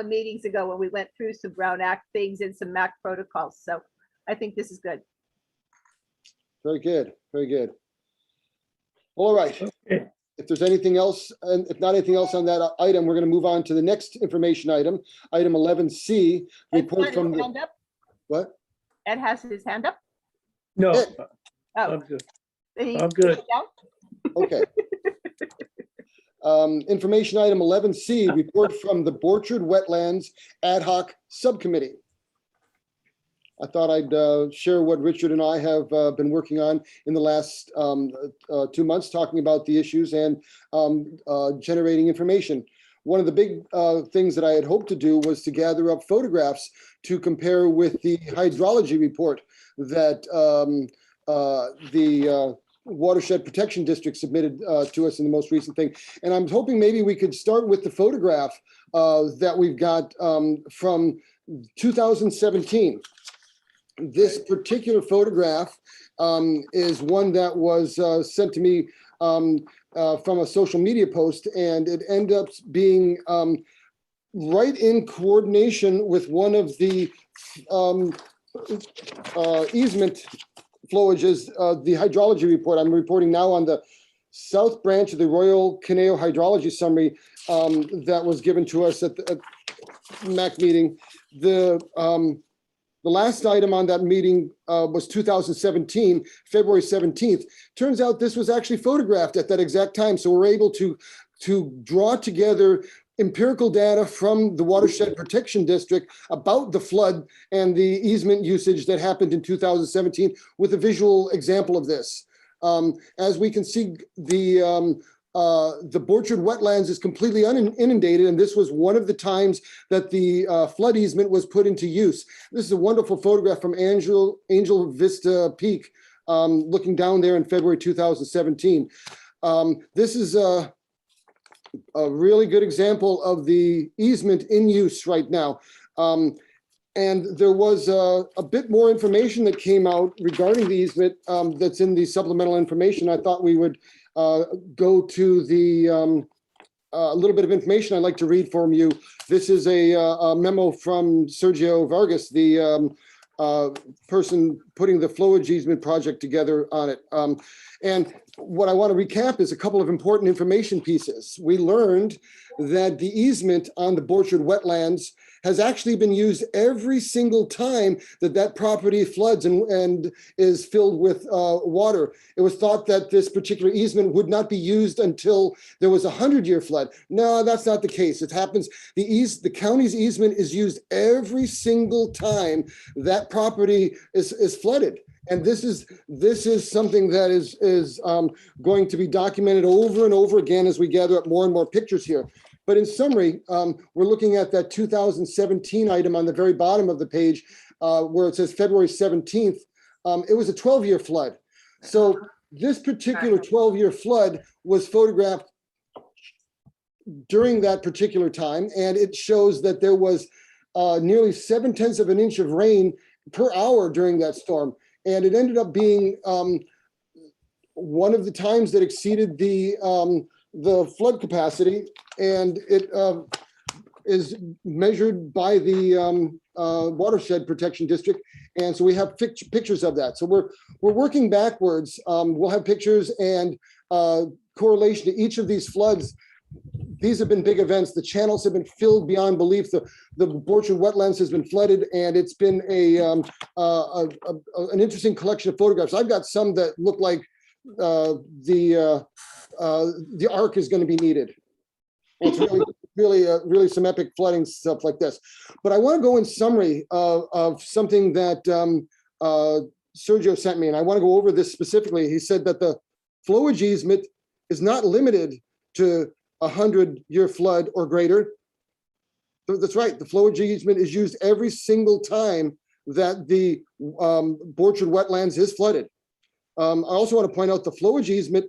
meetings ago when we went through some Brown Act things and some MAC protocols. So I think this is good. Very good, very good. All right. Okay. If there's anything else, and if not anything else on that item, we're going to move on to the next information item, item 11C, report from the, Hand up. what? Ed has his hand up. No, Ed? Oh, I'm good. did he I'm good. sit down? Okay. Information item 11C, report from the Borchard Wetlands Ad Hoc Subcommittee. I thought I'd share what Richard and I have been working on in the last 2 months, talking about the issues and generating information. One of the big things that I had hoped to do was to gather up photographs to compare with the hydrology report that the Watershed Protection District submitted to us in the most recent thing. And I'm hoping maybe we could start with the photograph that we've got from 2017. This particular photograph is one that was sent to me from a social media post, and it ended up being right in coordination with one of the easement flowages, the hydrology report. I'm reporting now on the south branch of the Royal Conejo Hydrology Summary that was given to us at the MAC meeting. The last item on that meeting was 2017, February 17th. Turns out this was actually photographed at that exact time. So we're able to draw together empirical data from the Watershed Protection District about the flood and the easement usage that happened in 2017 with a visual example of this. As we can see, the Borchard Wetlands is completely inundated, and this was one of the times that the flood easement was put into use. This is a wonderful photograph from Angel Vista Peak, looking down there in February 2017. This is a really good example of the easement in use right now. And there was a bit more information that came out regarding the easement that's in the supplemental information. I thought we would go to the a little bit of information I'd like to read from you. This is a memo from Sergio Vargas, the person putting the flowage easement project together on it. And what I want to recap is a couple of important information pieces. We learned that the easement on the Borchard Wetlands has actually been used every single time that property floods and is filled with water. It was thought that this particular easement would not be used until there was a 100-year flood. No, that's not the case. It happens, the county's easement is used every single time that property is flooded. And this is something that is going to be documented over and over again as we gather up more and more pictures here. But in summary, we're looking at that 2017 item on the very bottom of the page where it says February 17th. It was a 12-year flood. So this particular 12-year flood was photographed during that particular time, and it shows that there was nearly 0.7 of an inch of rain per hour during that storm. And it ended up being one of the times that exceeded the flood capacity, and it is measured by the Watershed Protection District. And so we have pictures of that. So we're working backwards. We'll have pictures and correlation to each of these floods. These have been big events. The channels have been filled beyond belief. The Borchard Wetlands has been flooded, and it's been an interesting collection of photographs. I've got some that look like the ark is going to be needed. It's really some epic flooding stuff like this. But I want to go in summary of something that Sergio sent me, and I want to go over this specifically. He said that the flowage easement is not limited to 100-year flood or greater. That's right. The flowage easement is used every single time that the Borchard Wetlands is flooded. I also want to point out the flowage easement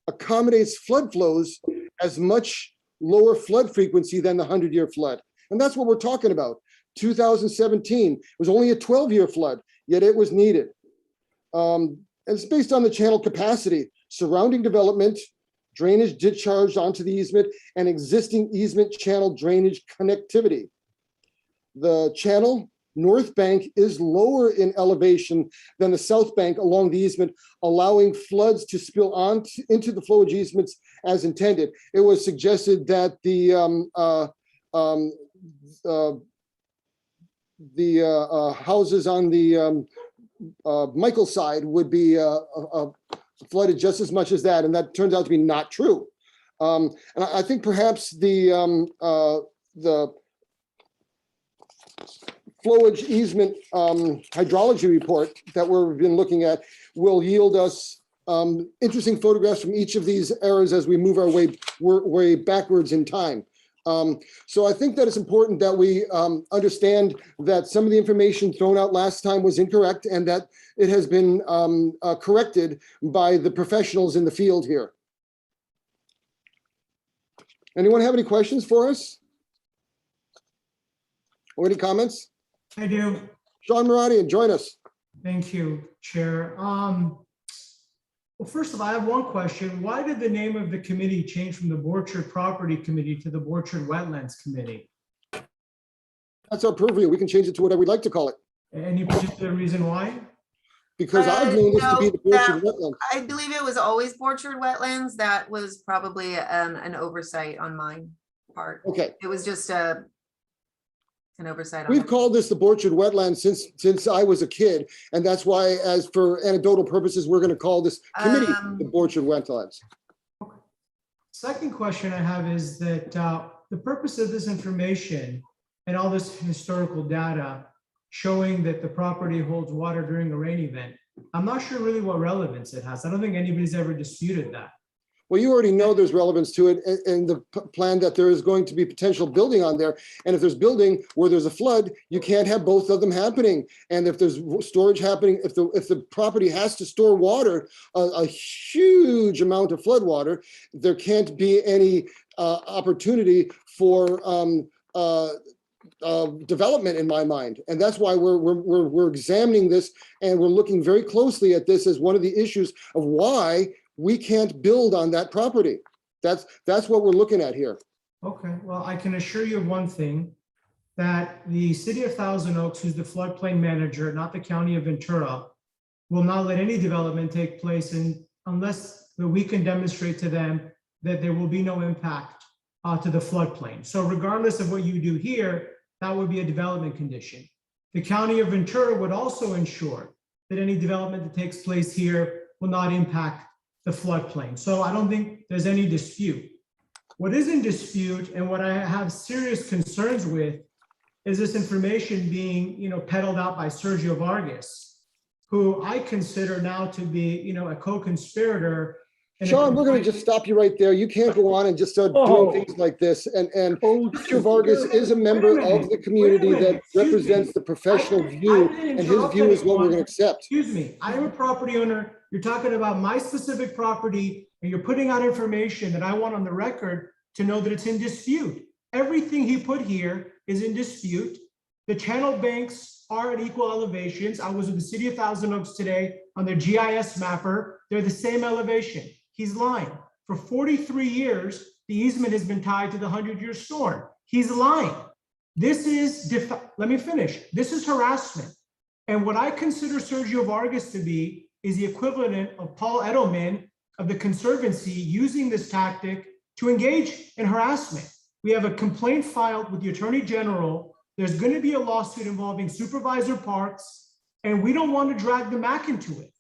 accommodates flood flows as much lower flood frequency than the 100-year flood. And that's what we're talking about. 2017 was only a 12-year flood, yet it was needed. And it's based on the channel capacity, surrounding development, drainage discharged onto the easement, and existing easement channel drainage connectivity. The channel north bank is lower in elevation than the south bank along the easement, allowing floods to spill on into the flowage easements as intended. It was suggested that the houses on the Michael's side would be flooded just as much as that, and that turns out to be not true. And I think perhaps the flowage easement hydrology report that we've been looking at will yield us interesting photographs from each of these eras as we move our way backwards in time. So I think that it's important that we understand that some of the information thrown out last time was incorrect and that it has been corrected by the professionals in the field here. Anyone have any questions for us? Or any comments? I do. Sean Maradian, join us. Thank you, Chair. Well, first of all, I have one question. Why did the name of the committee change from the Borchard Property Committee to the Borchard Wetlands Committee? That's our purview. We can change it to whatever we'd like to call it. Any particular reason why? Because I've known this to be the Borchard No, Wetlands. I believe it was always Borchard Wetlands. That was probably an oversight on my part. Okay. It was just an oversight. on We've my part. called this the Borchard Wetlands since I was a kid, and that's why, as for anecdotal purposes, we're going to call this committee the Borchard Wetlands. Second question I have is that the purpose of this information and all this historical data showing that the property holds water during a rain event, I'm not sure really what relevance it has. I don't think anybody's ever disputed that. Well, you already know there's relevance to it in the plan that there is going to be potential building on there. And if there's building where there's a flood, you can't have both of them happening. And if there's storage happening, if the property has to store water, a huge amount of flood water, there can't be any opportunity for development in my mind. And that's why we're examining this, and we're looking very closely at this as one of the issues of why we can't build on that property. That's what we're looking at here. Okay, well, I can assure you of one thing, that the city of Thousand Oaks, who's the floodplain manager, not the county of Ventura, will not let any development take place unless we can demonstrate to them that there will be no impact to the floodplain. So regardless of what you do here, that would be a development condition. The county of Ventura would also ensure that any development that takes place here will not impact the floodplain. So I don't think there's any dispute. What is in dispute and what I have serious concerns with is this information being, peddled out by Sergio Vargas, who I consider now to be, a co-conspirator. Sean, we're going to just stop you right there. You can't go on and just start doing things like this. And Mr. Vargas is a member of the community that represents the professional view, and his view is what we're going to accept. Excuse me, I am a property owner. You're talking about my specific property, and you're putting out information that I want on the record to know that it's in dispute. Everything he put here is in dispute. The channel banks are at equal elevations. I was with the city of Thousand Oaks today on their GIS mapper. They're the same elevation. He's lying. For 43 years, the easement has been tied to the 100-year storm. He's lying. This is, let me finish. This is harassment. And what I consider Sergio Vargas to be is the equivalent of Paul Edelman of the Conservancy using this tactic to engage in harassment. We have a complaint filed with the Attorney General. There's going to be a lawsuit involving Supervisor Parks, and we don't want to drag the MAC into it.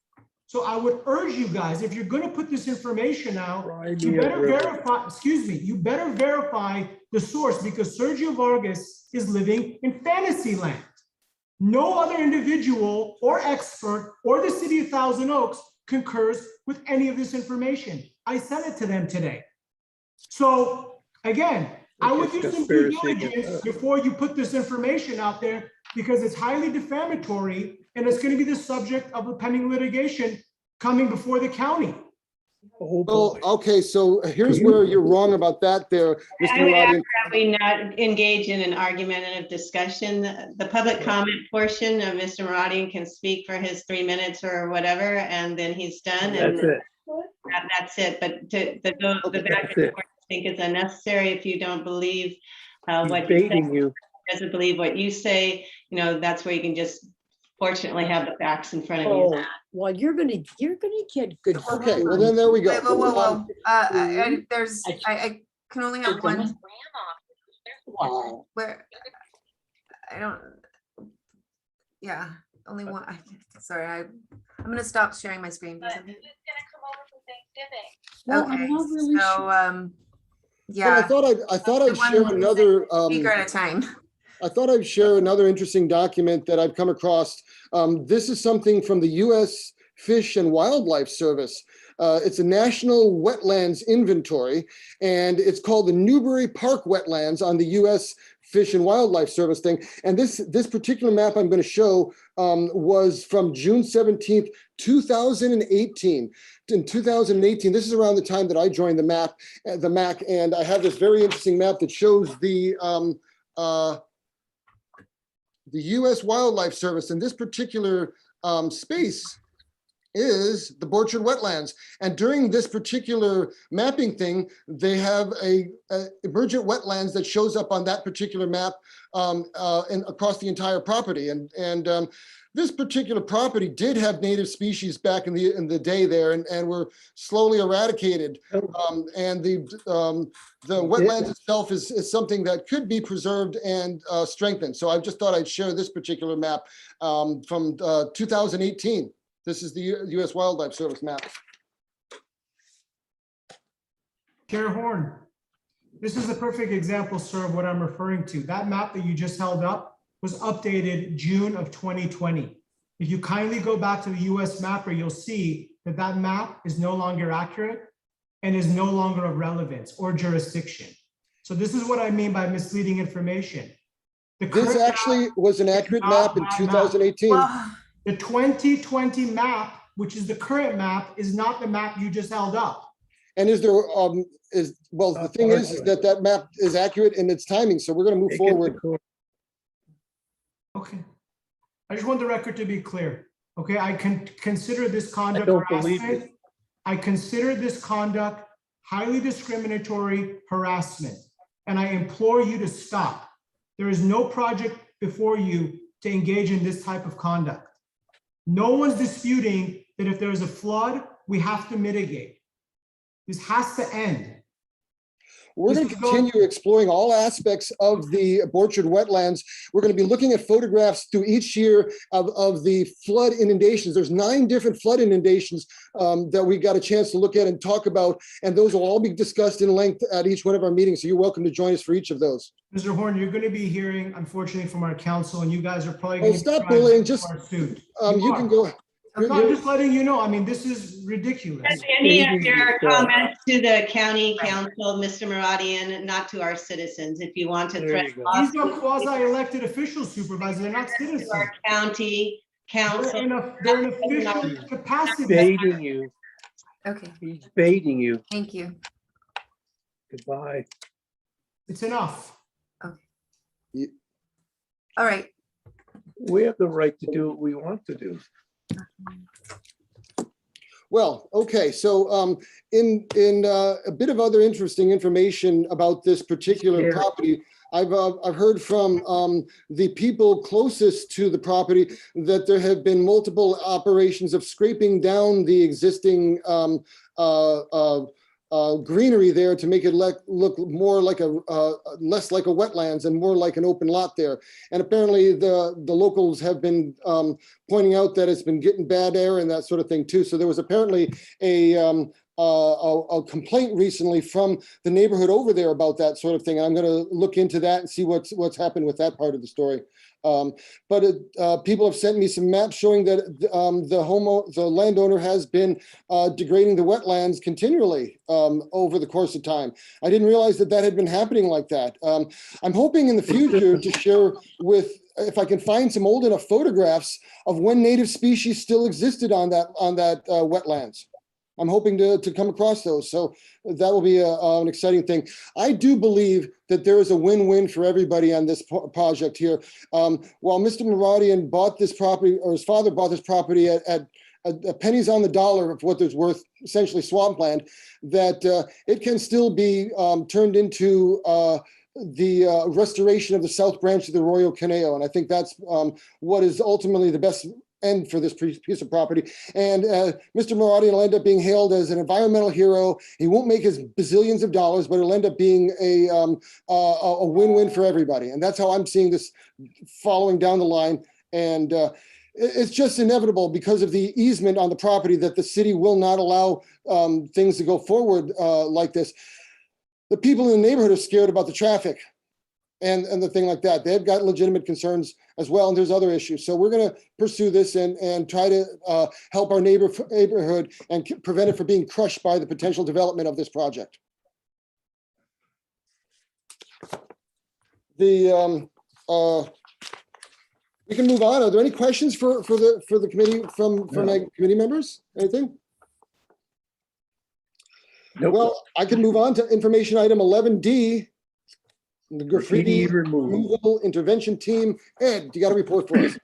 So I would urge you guys, if you're going to put this information out, you better verify, you better verify the source, because Sergio Vargas is living in fantasy land. No other individual or expert or the city of Thousand Oaks concurs with any of this information. I sent it to them today. So again, I would do some due diligence before you put this information out there, because it's highly defamatory and it's going to be the subject of a pending litigation coming before the county. Well, okay, so here's where you're wrong about that there, Mr. I would ask Maradian. that we not engage in an argumentative discussion. The public comment portion of Mr. Maradian can speak for his 3 minutes or whatever, and then he's done. That's it. That's it. But the back and forth, I think is unnecessary. If you don't believe what he says, doesn't believe what you say, that's where you can just fortunately have the facts in front of you. Well, you're gonna get good. Okay, well then there we go. Wait, whoa. I can only have one. Wow. Where I don't. Yeah. only one, sorry, I'm gonna stop sharing my screen. because I'm- Well, Okay, I'm not really so, sure. Well, yeah. I thought I'd One share another, Speaker at a time. I thought I'd share another interesting document that I've come across. This is something from the U.S. Fish and Wildlife Service. It's a national wetlands inventory, and it's called the Newbury Park Wetlands on the U.S. Fish and Wildlife Service thing. And this particular map I'm going to show was from June 17th, 2018. In 2018, this is around the time that I joined the MAC, and I have this very interesting map that shows the U.S. Wildlife Service. In this particular space is the Borchard Wetlands. And during this particular mapping thing, they have a emergent wetlands that shows up on that particular map and across the entire property. And this particular property did have native species back in the day there, and were slowly eradicated. And the wetlands itself is something that could be preserved and strengthened. So I just thought I'd share this particular map from 2018. This is the U.S. Wildlife Service map. Chair Horn, this is a perfect example, sir, of what I'm referring to. That map that you just held up was updated June of 2020. If you kindly go back to the US mapper, you'll see that that map is no longer accurate and is no longer of relevance or jurisdiction. So this is what I mean by misleading information. This actually was an accurate map in 2018. Well, The 2020 map, which is the current map, is not the map you just held up. And is there, well, the thing is that that map is accurate in its timing, so we're gonna move forward. Okay. I just want the record to be clear. Okay, I can consider this conduct don't believe harassment. I consider this conduct highly discriminatory harassment, and I implore you to stop. There is no project before you to engage in this type of conduct. No one's disputing that if there is a flood, we have to mitigate. This has to end. We're going to continue exploring all aspects of the Borchard wetlands. We're going to be looking at photographs through each year of the flood inundations. There's 9 different flood inundations that we got a chance to look at and talk about, and those will all be discussed in length at each one of our meetings. So you're welcome to join us for each of those. Mr. Horn, you're going to be hearing, unfortunately, from our council, and you guys are probably Oh, going to stop bullying. Just you can go. I'm just letting you know. I mean, this is ridiculous. Any of your comments to the county council, Mr. Maradian, not to our citizens, if you want to threaten. These are quasi-elected officials, Supervisor. They're not citizens. Our county council. They're in official capacity. Baiting you. okay, He's baiting you. thank you. Goodbye. It's enough. All right, We have the right to do what we want to do. Well, okay, so in a bit of other interesting information about this particular property, I've heard from the people closest to the property that there have been multiple operations of scraping down the existing greenery there to make it look more like less like a wetlands and more like an open lot there. And apparently the locals have been pointing out that it's been getting bad air and that sort of thing too. So there was apparently a complaint recently from the neighborhood over there about that sort of thing. And I'm going to look into that and see what's happened with that part of the story. But people have sent me some maps showing that the landowner has been degrading the wetlands continually over the course of time. I didn't realize that had been happening like that. I'm hoping in the future to share if I can find some old enough photographs of when native species still existed on that wetlands. I'm hoping to come across those. So that will be an exciting thing. I do believe that there is a win-win for everybody on this project here. While Mr. Maradian bought this property, or his father bought this property at pennies on the dollar of what there's worth, essentially swampland, that it can still be turned into the restoration of the South Branch of the Arroyo Conejo. And I think that's what is ultimately the best end for this piece of property. And Mr. Maradian will end up being hailed as an environmental hero. He won't make his bazillions of dollars, but it'll end up being a win-win for everybody. And that's how I'm seeing this following down the line. And it's just inevitable because of the easement on the property that the city will not allow things to go forward like this. The people in the neighborhood are scared about the traffic and the thing like that. They've got legitimate concerns as well, and there's other issues. So we're going to pursue this and try to help our neighborhood and prevent it from being crushed by the potential development of this project. We can move on. Are there any questions for the committee from my committee members? Anything? Nope. Well, I can move on to information item 11D, the graffiti removal intervention team. Ed, you got a report for us?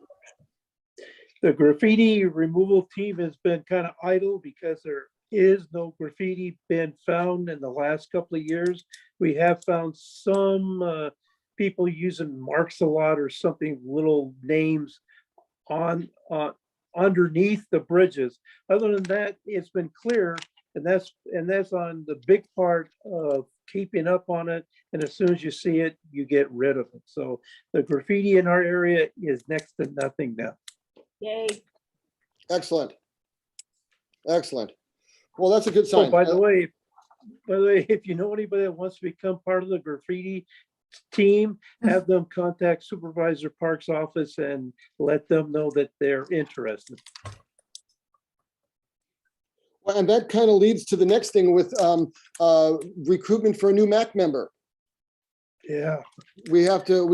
The graffiti removal team has been kind of idle because there is no graffiti been found in the last couple of years. We have found some people using marks a lot or something, little names on underneath the bridges. Other than that, it's been clear, and that's on the big part of keeping up on it. And as soon as you see it, you get rid of it. So the graffiti in our area is next to nothing now. Yay. Excellent. Excellent. Well, that's a good sign. Oh, by the way, if you know anybody that wants to become part of the graffiti team, have them contact Supervisor Park's office and let them know that they're interested. Well, and that kind of leads to the next thing with recruitment for a new MAC member. Yeah. We have to,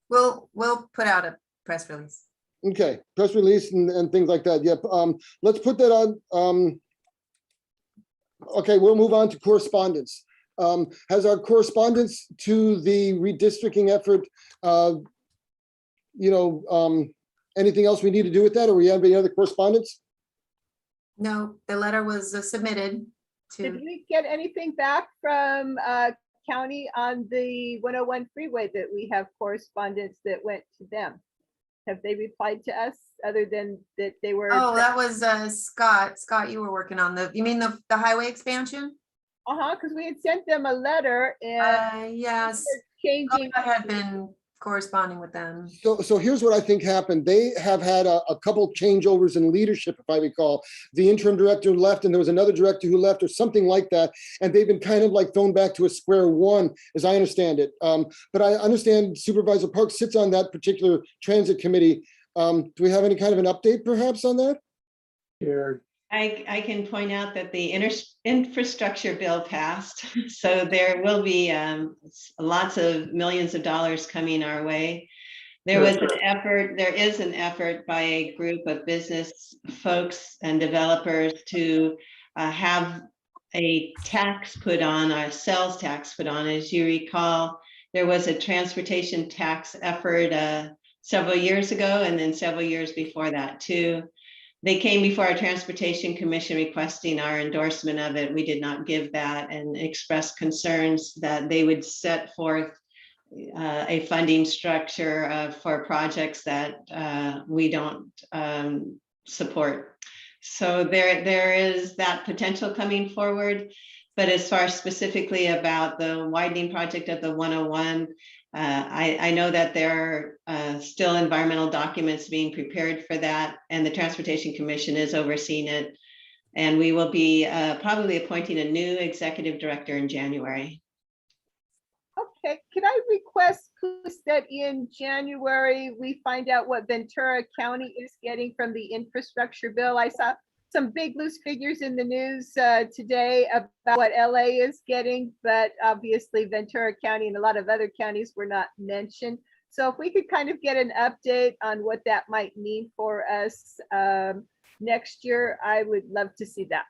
We'll put out a press release. okay, press release and things like that. Yep. Let's put that on. Okay, we'll move on to correspondence. Has our correspondence to the redistricting effort, anything else we need to do with that, or we have any other correspondence? No, the letter was submitted Did to, we get anything back from county on the 101 freeway that we have correspondence that went to them? Have they replied to us other than that they were? oh, that was Scott. Scott, you were working on you mean the highway expansion? Because we had sent them a letter and Yes, changing. I had been corresponding with them. So here's what I think happened. They have had a couple changeovers in leadership, if I recall. The interim director left and there was another director who left or something like that. And they've been kind of like thrown back to a square one, as I understand it. But I understand Supervisor Park sits on that particular transit committee. Do we have any kind of an update perhaps on that? Sure. I can point out that the infrastructure bill passed, so there will be lots of millions of dollars coming our way. There was an effort, there is an effort by a group of business folks and developers to have a tax put on, a sales tax put on. As you recall, there was a transportation tax effort several years ago, and then several years before that too. They came before our Transportation Commission requesting our endorsement of it. We did not give that and expressed concerns that they would set forth a funding structure for projects that we don't support. So there is that potential coming forward. But as far specifically about the widening project of the 101, I know that there are still environmental documents being prepared for that, and the Transportation Commission is overseeing it. And we will be probably appointing a new executive director in January. Okay, can I request please that in January, we find out what Ventura County is getting from the infrastructure bill? I saw some big loose figures in the news today about what LA is getting, but obviously Ventura County and a lot of other counties were not mentioned. So if we could kind of get an update on what that might mean for us next year, I would love to see that.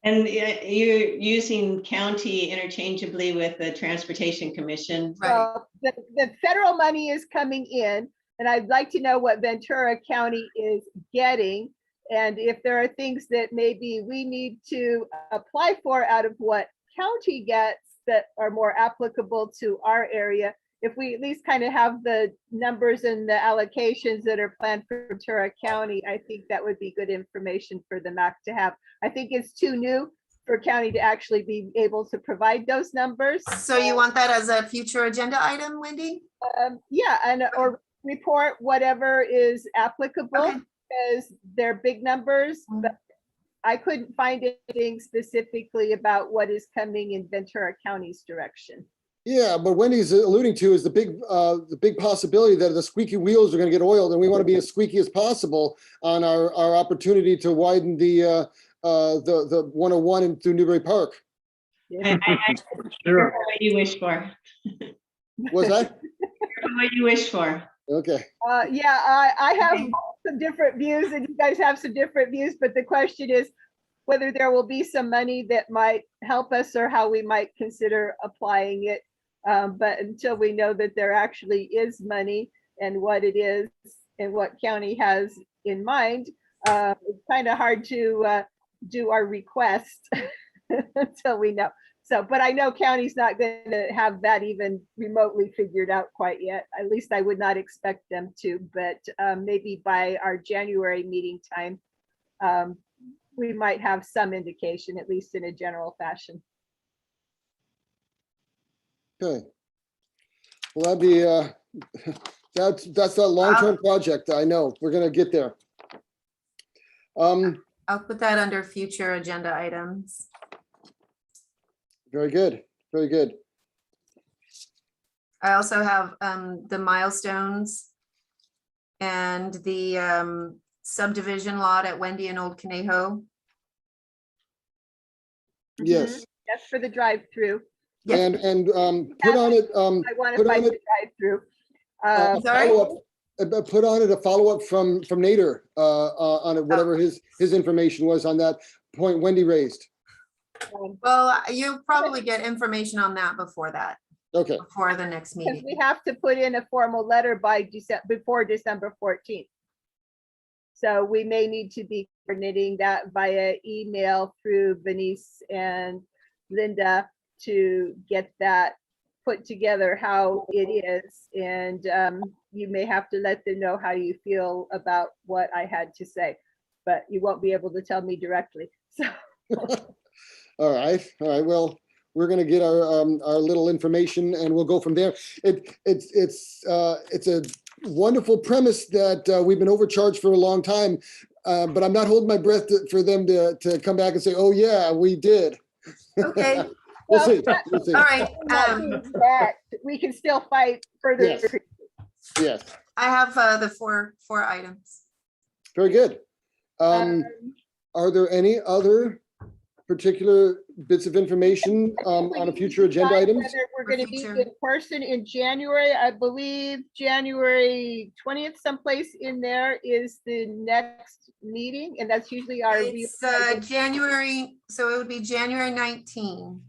And you're using county interchangeably with the Transportation Commission. Right. So the federal money is coming in, and I'd like to know what Ventura County is getting. And if there are things that maybe we need to apply for out of what county gets that are more applicable to our area, if we at least kind of have the numbers and the allocations that are planned for Ventura County, I think that would be good information for the MAC to have. I think it's too new for county to actually be able to provide those numbers. So you want that as a future agenda item, Wendy? Yeah, and or report whatever is applicable, Okay. because they're big numbers, but I couldn't find anything specifically about what is coming in Ventura County's direction. Yeah, but Wendy's alluding to is the big possibility that the squeaky wheels are going to get oiled, and we want to be as squeaky as possible on our opportunity to widen the 101 in through Newbury Park. Sure. What you wish for. Was that? What you wish for. Okay. Yeah, I have some different views and you guys have some different views, but the question is whether there will be some money that might help us or how we might consider applying it. But until we know that there actually is money and what it is and what county has in mind, it's kind of hard to do our request until we know. So, but I know county's not going to have that even remotely figured out quite yet. At least I would not expect them to, but maybe by our January meeting time, we might have some indication, at least in a general fashion. Okay. Well, that'd be that's a long-term project. I know we're gonna get there. I'll put that under future agenda items. Very good. Very good. I also have the milestones and the subdivision lot at Wendy and Old Conejo. Yes. That's for the drive-through. Yes. And put on it. I want to put on find it. the drive-through. Sorry? Put on it a follow-up from Nader on it, whatever his information was on that point Wendy raised. Well, you'll probably get information on that before that, Okay. before the next Because meeting. we have to put in a formal letter by before December 14th. So we may need to be coordinating that via email through Venice and Linda to get that put together how it is. And you may have to let them know how you feel about what I had to say, but you won't be able to tell me directly. So. All right. All right. Well, we're going to get our little information and we'll go from there. It's a wonderful premise that we've been overcharged for a long time, but I'm not holding my breath for them to come back and say, "Oh yeah, we did." Okay. We'll see. We'll see. All right. That we can still fight further. Yes. Yes. I have the four items. Very good. Are there any other particular bits of information on a future agenda items? Whether we're going to meet in person in January, I believe January 20th, someplace in there is the next meeting, and that's usually our. It's January, so it would be January 19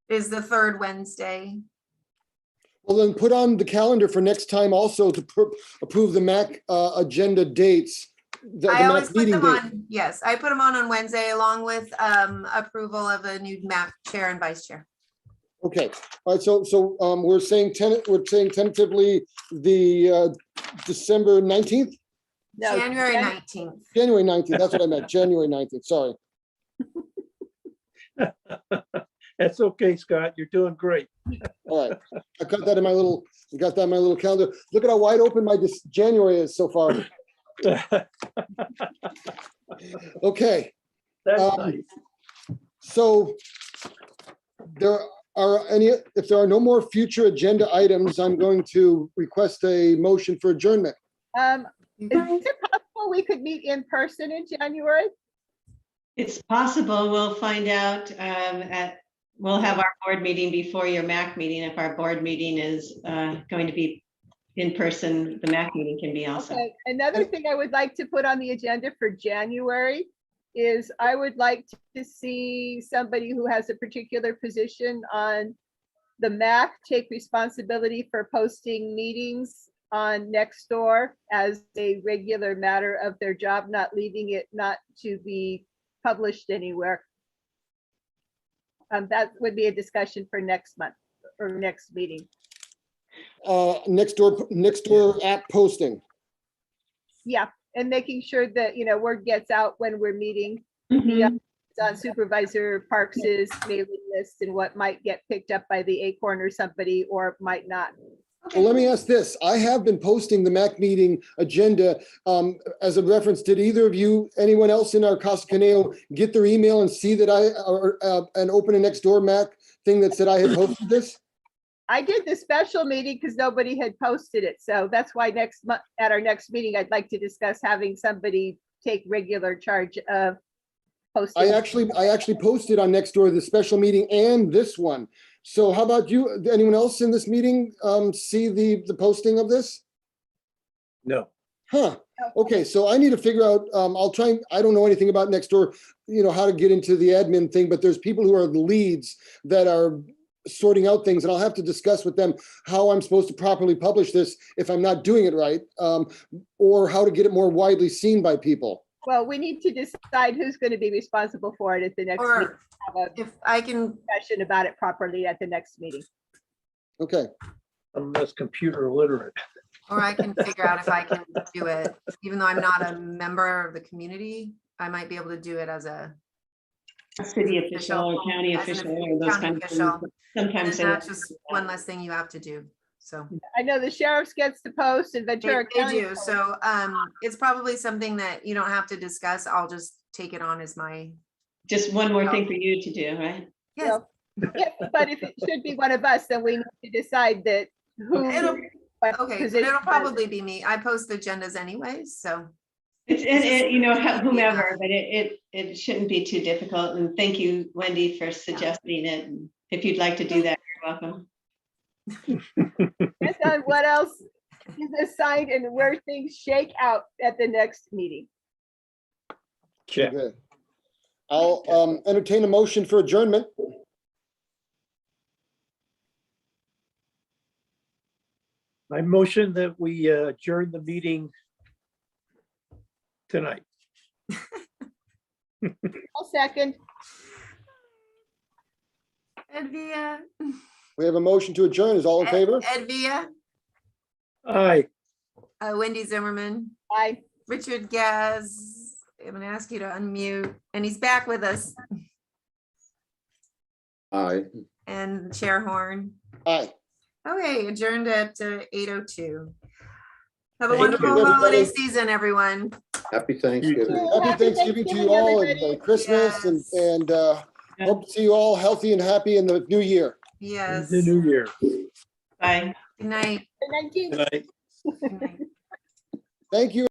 is the third Wednesday. Well, then put on the calendar for next time also to approve the MAC agenda dates. I always MAC put them date. on, yes, I put them on Wednesday along with approval of the new MAC chair and vice chair. Okay, all right, so we're saying tentatively the December 19th? No, January 19th. January 19th, that's what I meant, January 19th, sorry. That's okay, Scott. You're doing great. All right, I got that in my little calendar. Look at how wide open my January is so far. Okay. That's nice. So if there are no more future agenda items, I'm going to request a motion for adjournment. Is it possible we could meet in person in January? It's possible. We'll find out we'll have our board meeting before your MAC meeting. If our board meeting is going to be in person, the MAC meeting can be also. Okay. Another thing I would like to put on the agenda for January is I would like to see somebody who has a particular position on the MAC take responsibility for posting meetings on Nextdoor as a regular matter of their job, not leaving it not to be published anywhere. That would be a discussion for next month or next meeting. Nextdoor app posting. Yeah, and making sure that, word gets out when we're meeting. Mhm. on Supervisor Parks's mailing list and what might get picked up by the Acorn or somebody or might not. Well, let me ask this. I have been posting the MAC meeting agenda as a reference. Did either of you, anyone else in our Casa Conejo get their email and see that and open a next door MAC thing that said I had posted this? I did the special meeting because nobody had posted it. So that's why next month, at our next meeting, I'd like to discuss having somebody take regular charge of posting. I actually posted on Nextdoor the special meeting and this one. So how about you? Anyone else in this meeting see the posting of this? No. Huh. Okay, so I need to figure out, I'll try and, I don't know anything about Nextdoor, how to get into the admin thing, but there's people who are the leads that are sorting out things, and I'll have to discuss with them how I'm supposed to properly publish this if I'm not doing it right, or how to get it more widely seen by people. Well, we need to decide who's going to be responsible for it at the next meeting. Or if I can, Discussion about it properly at the next meeting. Okay. I'm less computer literate. or I can figure out if I can do it, even though I'm not a member of the community, I might be able to do it as a City official or county as an official or those county kind of official. things. Sometimes And they that's just one less thing you have to do, so. I know the sheriff's gets to post and Ventura They County. do, so it's probably something that you don't have to discuss. I'll just take it on as my, just one more thing for you to do, right? yes. Yeah, but if it should be one of us, then we need to decide that who. It'll- what Okay, position it'll does it. probably be me. I post the agendas anyways, so. It's, and you know, whomever, but it shouldn't be too difficult. And thank you, Wendy, for suggesting it. And if you'd like to do that, you're welcome. Based on what else is assigned and where things shake out at the next meeting. Check. Okay. I'll entertain a motion for adjournment. I motion that we adjourn the meeting tonight. I'll second. Ed Via. We have a motion to adjourn. Is all in favor? Ed Via, Aye. Wendy Zimmerman, Aye. Richard Gaz. I'm gonna ask you to unmute, and he's back with us, Aye. and Chair Horn. Aye. Okay, adjourned at 8:02. Have a Thank wonderful you, holiday everybody. season, everyone. Happy Thanksgiving. Happy Thanksgiving to you all and Christmas and hope to see you all healthy and happy in the new year. Yes. The new year. Bye. Good night. The 19th. Good night. Good night. Thank you.